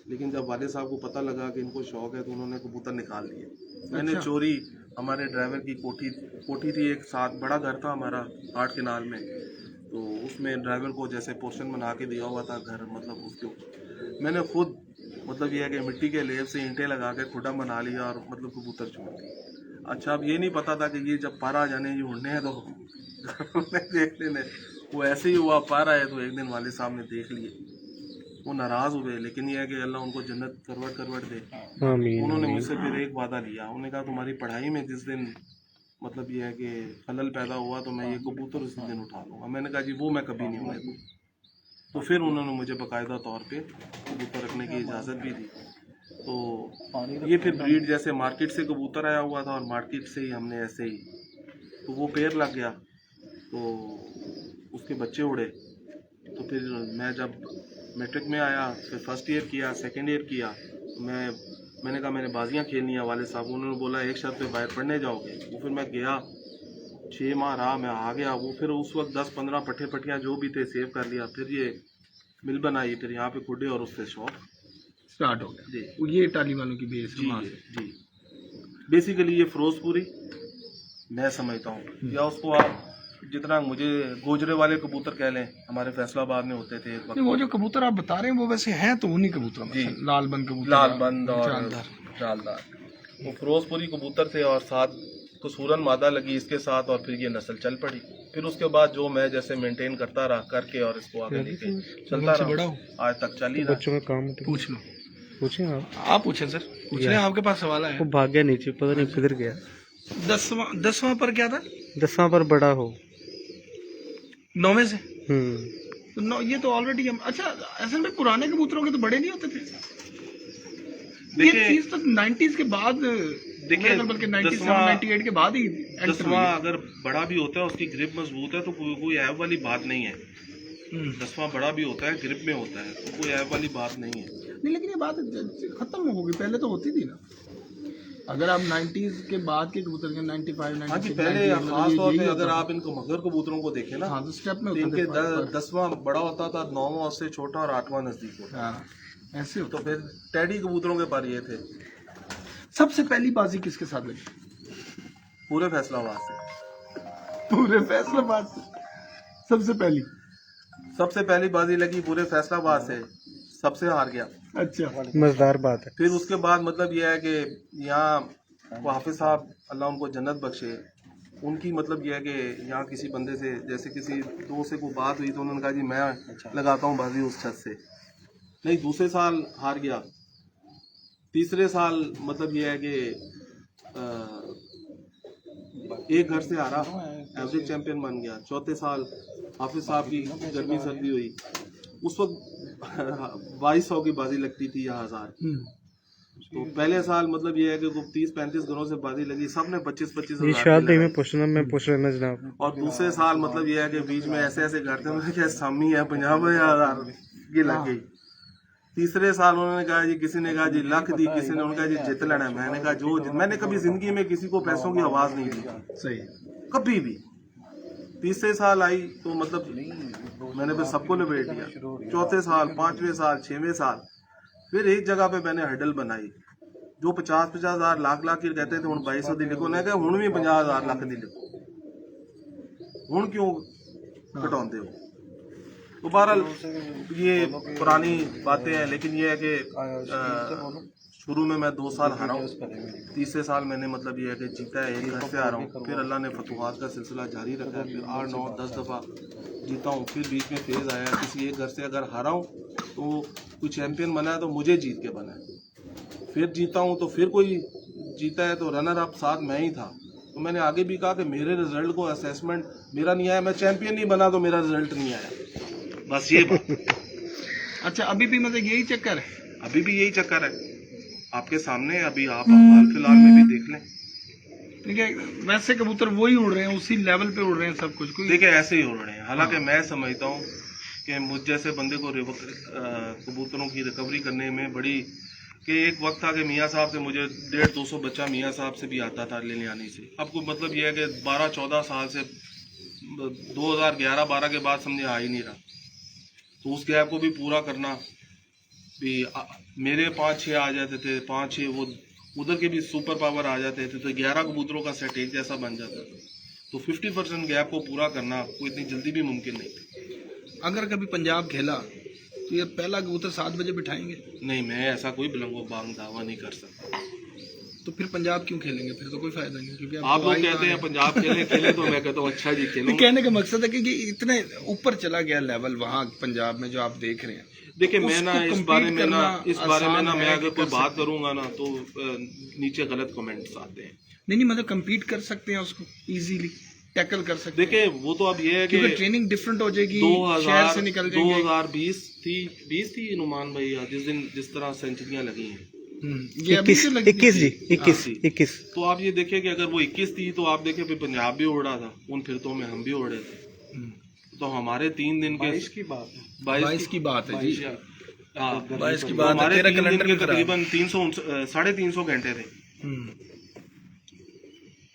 लेकिन जब वाले साहब को पता लगा कि इनको शौक़ है तो उन्होंने कबूतर निकाल लिए। मैंने चोरी, हमारे ड्राइवर की कोठी थी, एक साथ बड़ा घर था हमारा 8 कनाल में, तो उसमें ड्राइवर को जैसे पोर्शन बना के दिया हुआ था घर, मतलब उसको मैंने खुद मतलब ये है कि मिट्टी के लेप से ईंटें लगा के खुटा बना लिया और मतलब कबूतर छोड़ दिए। अच्छा, अब ये नहीं पता था कि ये जब पारा जाने ये उड़ने हैं तो देख लेने, वो ऐसे ही हुआ, पारा है तो एक दिन वाले साहब ने देख लिए, वो नाराज़ हुए, लेकिन ये है कि अल्लाह उनको जन्नत करवट दे। आमीन। उन्होंने मुझसे फिर एक वादा लिया, उन्होंने कहा तुम्हारी पढ़ाई में जिस दिन मतलब ये है कि खलल पैदा हुआ तो मैं ये कबूतर उसी दिन उठा लूँगा। मैंने कहा जी वो मैं कभी नहीं होने दूँ। तो फिर उन्होंने मुझे बाकायदा तौर पे कबूतर रखने की इजाज़त भी दी। तो ये फिर ब्रीड जैसे मार्केट से कबूतर आया हुआ था और मार्केट से ही हमने ऐसे ही, तो वो पेड़ लग गया तो उसके बच्चे उड़े। तो फिर मैं जब मैट्रिक में आया, फिर फर्स्ट ईयर किया, सेकेंड ईयर किया, मैंने कहा मैंने बाजियाँ खेलनी है वाले साहब। उन्होंने बोला एक शर्त पे बाहर पढ़ने जाओगे। वो फिर मैं गया, 6 माह रहा, मैं आ गया। वो फिर उस वक्त 10-15 पट्टियाँ जो भी थे सेव कर लिया। फिर ये मिल बनाई, फिर यहाँ पे खुडे और उससे शौक स्टार्ट हो गया। जी ये टाली वालों की बेस है जी वहाँ से। जी। बेसिकली ये फिरोजपुरी मैं समझता हूँ, या उसको आप जितना मुझे गोजरे वाले कबूतर कह लें, हमारे फैसलाबाद में होते थे एक नहीं, वो जो कबूतर आप बता रहे हैं वो वैसे हैं तो उन्हीं कबूतरों में जी। से, लाल बंद कबूतर, लाल बंद और जालदार। जालदार, वो फिरोजपुरी कबूतर थे और साथ कसूरन मादा लगी इसके साथ और फिर ये नस्ल चल पड़ी। फिर उसके बाद जो मैं जैसे मेंटेन करता रहा करके और इसको आगे लेके चलता से बड़ा रहा, हो। आज तक चल ही रहा। बच्चों का काम होता है। पूछ लो, पूछे आप पूछें सर, पूछ लें, आपके पास सवाल वो है। भाग गया नीचे, पता नहीं किधर गया। 10वां पर क्या था? 10वां पर बड़ा हो। 9वें से हम्म। तो ये तो ऑलरेडी हम, अच्छा असल में पुराने कबूतरों के तो बड़े नहीं होते थे। ये देखिए चीज तो 90s के बाद, देखिए, बल्कि 97 10वां 98 के बाद ही enter हुई 10वां है। अगर बड़ा भी होता है उसकी ग्रिप मजबूत है तो कोई ऐब वाली बात नहीं है। हम्म। 10वां बड़ा भी होता है, ग्रिप में होता है, तो कोई ऐब वाली बात नहीं है। नहीं, लेकिन ये बात खत्म हो गई, पहले तो होती थी ना। अगर आप 90s के बाद के कबूतर के 95 हाँ जी, 96 पहले 98 खास तौर यही पे होता अगर था। आप इनको मगर कबूतरों को देखें ना, हाँ तो स्टेप में तो होते इनके थे 10वां बड़ा होता था, 9वां उससे छोटा और 8वां नजदीक होता। हाँ, ऐसे होता। तो फिर टैडी कबूतरों के पर ये थे सबसे पहली बाजी किसके साथ लगी? पूरे फैसलाबाद से। पूरे फैसलाबाद से सबसे पहली। सबसे पहली बाजी लगी पूरे फैसलाबाद से, सबसे हार गया। अच्छा, मजेदार बात है। फिर उसके बाद मतलब यह है कि यहाँ हाफिज साहब अल्लाह उनको जन्नत बख्शे, उनकी मतलब यह है कि यहाँ किसी बंदे से जैसे किसी दोस्त से कोई बात हुई तो उन्होंने कहा जी मैं लगाता हूँ बाजी उस छत से। नहीं, दूसरे साल हार गया, तीसरे साल मतलब यह है कि एक घर से हारा, एवरेज चैंपियन बन गया। चौथे साल हाफिज साहब की गर्मी सर्दी हुई, उस वक्त 2200 की बाजी लगती थी या 1000। तो पहले साल मतलब ये है कि 30-35 घरों से बाजी लगी, सब ने 25-25 ये शायद नहीं, मैं पूछ रहा जनाब। और दूसरे साल मतलब ये है कि बीच में ऐसे ऐसे घर थे, मैंने क्या सामी है 50,000 की लग गई। तीसरे साल उन्होंने कहा जी, किसी ने कहा जी लाख दी, किसी ने उनका जी जित लेना है। मैंने कहा जो मैंने कभी जिंदगी में किसी को पैसों की आवाज नहीं दी, सही। कभी भी। तीसरे साल आई तो मतलब मैंने फिर सबको लपेट दिया। चौथे साल, 5वें साल, 6वें साल फिर एक जगह पे मैंने हडल बनाई। जो 50-50 हज़ार लाख की कहते थे हूँ 2200 दी लिखो, मैं कहा हूँ भी 50,000 लाख दी लिखो, हूँ क्यों घटाते हो। तो बहरहाल ये पुरानी बातें हैं, लेकिन ये है कि शुरू में मैं 2 साल हारा हूँ, तीसरे साल मैंने मतलब ये है कि जीता है, एक घर से हारा हूँ। फिर अल्लाह ने फतुहात का सिलसिला जारी रखा है, फिर 8, 9, 10 दफ़ा जीता हूँ। फिर बीच में फेज़ आया, किसी एक घर से अगर हारा हूँ तो कोई चैम्पियन बना है तो मुझे जीत के बना है। फिर जीता हूँ तो फिर कोई जीता है तो रनर अप साथ मैं ही था। तो मैंने आगे भी कहा कि मेरे रिजल्ट को असेसमेंट मेरा नहीं आया, मैं चैम्पियन नहीं बना तो मेरा रिजल्ट नहीं आया, बस ये बात। अच्छा, अभी भी मतलब यही चक्कर है? अभी भी यही चक्कर है, आपके सामने। अभी आप हाल फिलहाल में भी देख लें, ठीक है, वैसे कबूतर वही उड़ रहे हैं, उसी लेवल पे उड़ रहे हैं सब कुछ। कोई देखिए ऐसे ही उड़ रहे हैं। हालांकि मैं समझता हूँ कि मुझ जैसे बंदे को कबूतरों की रिकवरी करने में बड़ी, कि एक वक्त था कि मियाँ साहब से मुझे 150-200 बच्चा मियाँ साहब से भी आता था लेने आने से। अब को मतलब यह है कि 12-14 साल से 2011-12 के बाद समझे आ ही नहीं रहा, तो उस गैप को भी पूरा करना भी। मेरे 5-6 आ जाते थे, 5-6 वो उधर के भी सुपर पावर आ जाते थे, तो 11 कबूतरों का सेट एक जैसा बन जाता था। तो 50% गैप को पूरा करना कोई इतनी जल्दी भी मुमकिन नहीं था। अगर कभी पंजाब खेला तो ये पहला कबूतर 7 बजे बिठाएंगे? नहीं, मैं ऐसा कोई बिलंगो बांग दावा नहीं कर सकता। तो फिर पंजाब क्यों खेलेंगे? फिर तो कोई फायदा नहीं, क्योंकि आप लोग कहते हैं पंजाब खेले तो मैं कहता हूँ अच्छा जी खेलो। कहने का मकसद है कि इतने ऊपर चला गया लेवल वहाँ पंजाब में जो आप देख रहे हैं। देखिए मैं ना इस बारे में ना मैं अगर कोई बात सकते। करूंगा ना तो नीचे गलत कमेंट्स आते हैं। नहीं, मतलब कम्पीट कर सकते हैं, उसको इजीली टैकल कर सकते हैं। देखिए वो तो अब ये है कि क्योंकि ट्रेनिंग डिफरेंट हो जाएगी, शहर से निकल जाएंगे। 2020 थी नुमान भैया जिस तरह सेंचुरियां लगी हैं। ये अभी से लगी 21 जी, थी। 21। तो आप ये देखिए कि अगर वो 21 थी तो आप देखिए फिर पंजाब भी उड़ा था, उन फिरतों में हम भी उड़े थे। तो हमारे 3 दिन के 22 की बात है, 22 की बात है जी। 22 की बात है, हमारे तेरा 3 दिन कैलेंडर के भी खराब। तकरीबन 350 घंटे थे।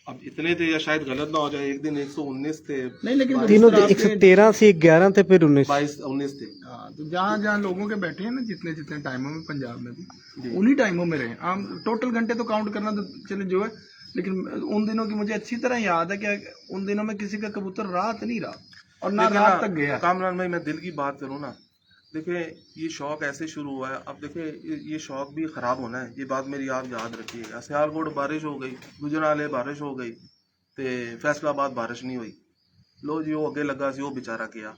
अब इतने थे या शायद गलत ना हो जाए, एक दिन 119 थे, नहीं, लेकिन तीनों 113 से 11 थे, फिर 19। 22-19 थे। हाँ, तो जहाँ लोगों के बैठे हैं ना, जितने टाइमों में पंजाब में भी उन्हीं टाइमों में रहे। हम टोटल घंटे तो काउंट करना तो चले जो है लेकिन उन दिनों की मुझे अच्छी तरह याद है कि उन दिनों में किसी का कबूतर रात नहीं रहा और ना रात तक गया। कामरान भाई, मैं दिल की बात करूँ ना, देखिए ये शौक ऐसे शुरू हुआ है। अब देखिए ये शौक भी ख़राब होना है, ये बात मेरी आप याद रखिएगा। सियालकोट बारिश हो गई, गुजराले बारिश हो गई, तो फैसलाबाद बारिश नहीं हुई। लो जी वो अगे लगा सी वो बेचारा गया।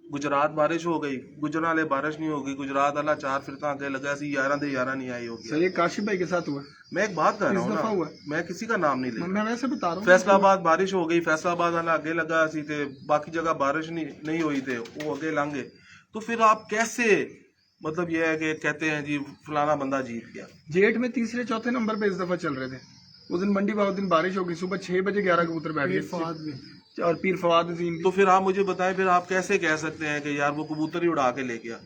गुजरात बारिश हो गई, गुजराले बारिश नहीं होगी, गुजरात वाला 4 फिर अगे लगा सी 11 दे 11 नहीं आई होगी। सर ये काशिफ भाई के साथ हुआ, मैं एक बात कर रहा हूँ इस दफा हुआ। ना, मैं किसी का नाम नहीं ले मैं वैसे बता रहा हूँ। फैसलाबाद बारिश हो गई, फैसलाबाद वाला आगे लगा सी थे, बाकी जगह बारिश नहीं हुई थे, वो आगे लंघे। तो फिर आप कैसे, मतलब ये है कि कहते हैं जी फलाना बंदा जीत गया। जेठ में तीसरे चौथे नंबर पे इस दफा चल रहे थे। उस दिन मंडी बहुत दिन बारिश हो गई, सुबह 6 बजे 11 कबूतर बैठ गए और पीर फवाद नसीम। तो फिर आप मुझे बताएं, फिर आप कैसे कह सकते हैं कि यार वो कबूतर ही उड़ा के ले गया।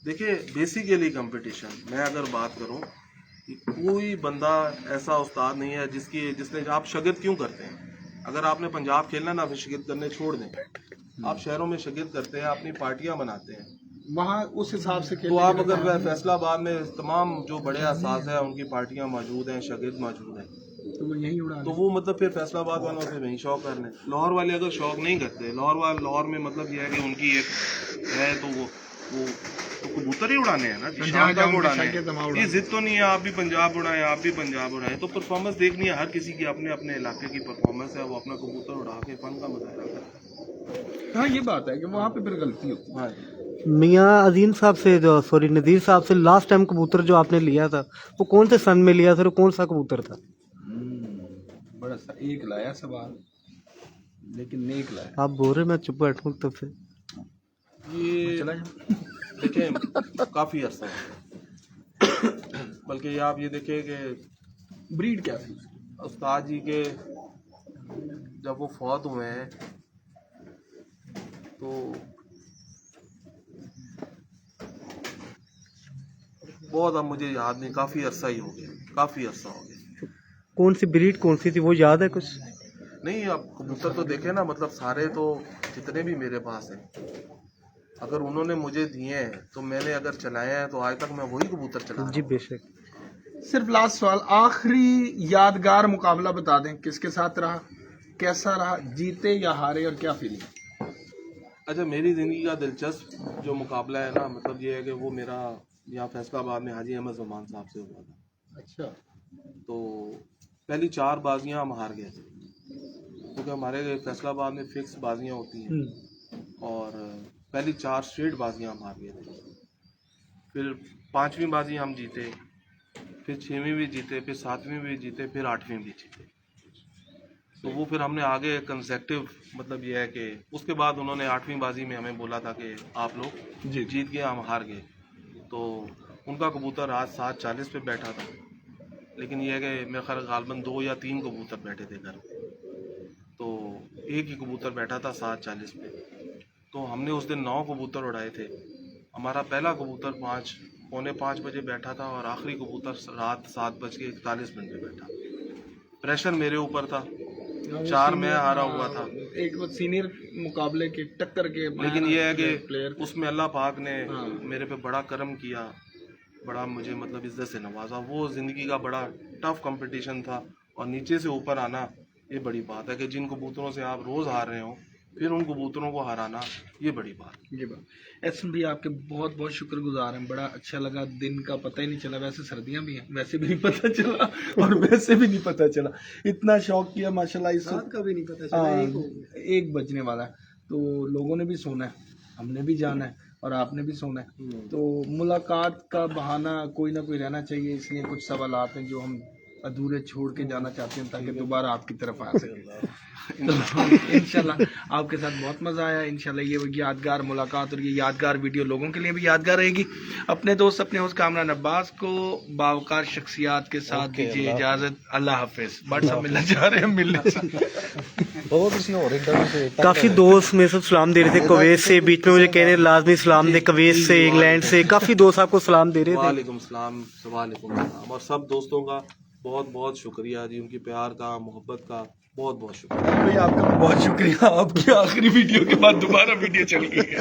देखिए बेसिकली कंपटीशन, मैं अगर बात करूं कि कोई बंदा ऐसा उस्ताद नहीं है जिसने, आप शागिर्द क्यों करते हैं? अगर आपने पंजाब खेलना ना, फिर शागिर्द करने छोड़ दें। आप शहरों में शागिर्द करते हैं, अपनी पार्टियां बनाते हैं, वहाँ उस हिसाब से तो आप अगर फैसलाबाद में तमाम जो बड़े असास है उनकी पार्टियां मौजूद हैं, शागिर्द मौजूद हैं, तो वो यहीं उड़ा, तो वो मतलब फिर फैसलाबाद वालों से वही शौक कर लें। लाहौर वाले अगर शौक नहीं करते, लाहौर में मतलब ये है कि उनकी एक है, तो वो तो कबूतर ही उड़ाने हैं ना जी, शाम तक उड़ाने हैं। ये जिद तो नहीं है आप भी पंजाब उड़ाएं, आप भी पंजाब उड़ाएं। तो परफॉर्मेंस देखनी है, हर किसी की अपने अपने इलाके की परफॉर्मेंस है, वो अपना कबूतर उड़ा के फन का मुजाहरा करता है। हाँ ये बात है कि वहाँ पे फिर गलती होती है। हाँ, मियाँ अजीम साहब से, सॉरी नदीर साहब से लास्ट टाइम कबूतर जो आपने लिया था वो कौन से सन में लिया था और कौन सा कबूतर था? बड़ा सा एक लाया सवाल, लेकिन नेक लाया। आप बोल रहे मैं चुप बैठूं तब से। ये देखें काफ़ी अर्सा है, बल्कि ये आप ये देखें कि ब्रीड क्या थी? उस्ताद जी के जब वो फौत हुए हैं तो बहुत, अब मुझे याद नहीं, काफ़ी अर्सा ही हो गया, काफ़ी अर्सा हो गया। कौन सी ब्रीड कौन सी थी वो याद है कुछ? नहीं, अब कबूतर तो देखे ना, मतलब सारे तो जितने भी मेरे पास हैं, अगर उन्होंने मुझे दिए हैं तो मैंने अगर चलाए हैं तो आज तक मैं वही कबूतर चला। जी बेशक। सिर्फ लास्ट सवाल, आखिरी यादगार मुकाबला बता दें, किसके साथ रहा, कैसा रहा, जीते या हारे और क्या फीलिंग? अच्छा, मेरी ज़िंदगी का दिलचस्प जो मुकाबला है ना, मतलब ये है कि वो मेरा यहाँ फैसलाबाद में हाजी अहमद ज़मान साहब से हुआ था। अच्छा। तो पहली 4 बाजियाँ हम हार गए थे, क्योंकि हमारे फैसलाबाद में फिक्स बाजियाँ होती हैं, और पहली 4 स्ट्रेट बाजियाँ हम हार गए थे। फिर 5वीं बाजी हम जीते, फिर 6वीं भी जीते, फिर 7वीं भी जीते, फिर 8वीं भी जीते। तो वो फिर हमने आगे कंसेक्टिव, मतलब ये है कि उसके बाद उन्होंने 8वीं बाजी में हमें बोला था कि आप लोग जीत गए, हम हार गए। तो उनका कबूतर आज 7:40 पे बैठा था, लेकिन ये है कि मेरे ख्याल गालबन 2 या 3 कबूतर बैठे थे घर में, तो एक ही कबूतर बैठा था 7:40 पे। तो हमने उस दिन 9 कबूतर उड़ाए थे। हमारा पहला कबूतर 5:45 बजे बैठा था और आखिरी कबूतर रात 7:41 पे बैठा। प्रेशर मेरे ऊपर था, 4 मैं हारा हुआ था, एक वो सीनियर मुकाबले के टक्कर के, लेकिन ये है कि उसमें अल्लाह पाक ने मेरे पे बड़ा करम किया, बड़ा मुझे मतलब इज्जत से नवाजा। वो ज़िंदगी का बड़ा टफ कंपटीशन था, और नीचे से ऊपर आना ये बड़ी बात है कि जिन कबूतरों से आप रोज़ हार रहे हो, फिर उन कबूतरों को हराना ये बड़ी बात। ये बात एहसन भी आपके बहुत बहुत शुक्रगुजार हैं, बड़ा अच्छा लगा, दिन का पता ही नहीं चला। वैसे सर्दियां भी हैं, वैसे भी नहीं पता चला और वैसे भी नहीं पता चला, इतना शौक किया माशाल्लाह। इस रात का भी नहीं पता चला, 1 बजने वाला है, तो लोगों ने भी सोना है, हमने भी जाना है और आपने भी सोना है। तो मुलाकात का बहाना कोई ना कोई रहना चाहिए, इसलिए कुछ सवालात हैं जो हम अधूरे छोड़ के जाना चाहते हैं ताकि दोबारा आपकी तरफ आ सके। इंशाल्लाह आपके साथ बहुत मज़ा आया। इंशाल्लाह ये यादगार मुलाकात और ये यादगार वीडियो लोगों के लिए भी यादगार रहेगी। अपने दोस्त अपने होस्ट कामरान अब्बास को बावकार शख्सियात के साथ दीजिए इजाज़त। अल्लाह हाफिज़। बट सब मिलना चाह रहे हैं, मिलने काफ़ी दोस्त मेरे साथ सलाम दे रहे थे कुवैत से, बीच में मुझे कह रहे लाजमी सलाम दे, कुवैत से, इंग्लैंड से काफ़ी दोस्त आपको सलाम दे रहे थे। वालेकुम सलाम, वालेकुम सलाम। और सब दोस्तों का बहुत बहुत शुक्रिया जी, उनकी प्यार का, मोहब्बत का बहुत बहुत शुक्रिया भाई। आपका बहुत शुक्रिया, आपकी आखिरी वीडियो के बाद दोबारा वीडियो चल गई है।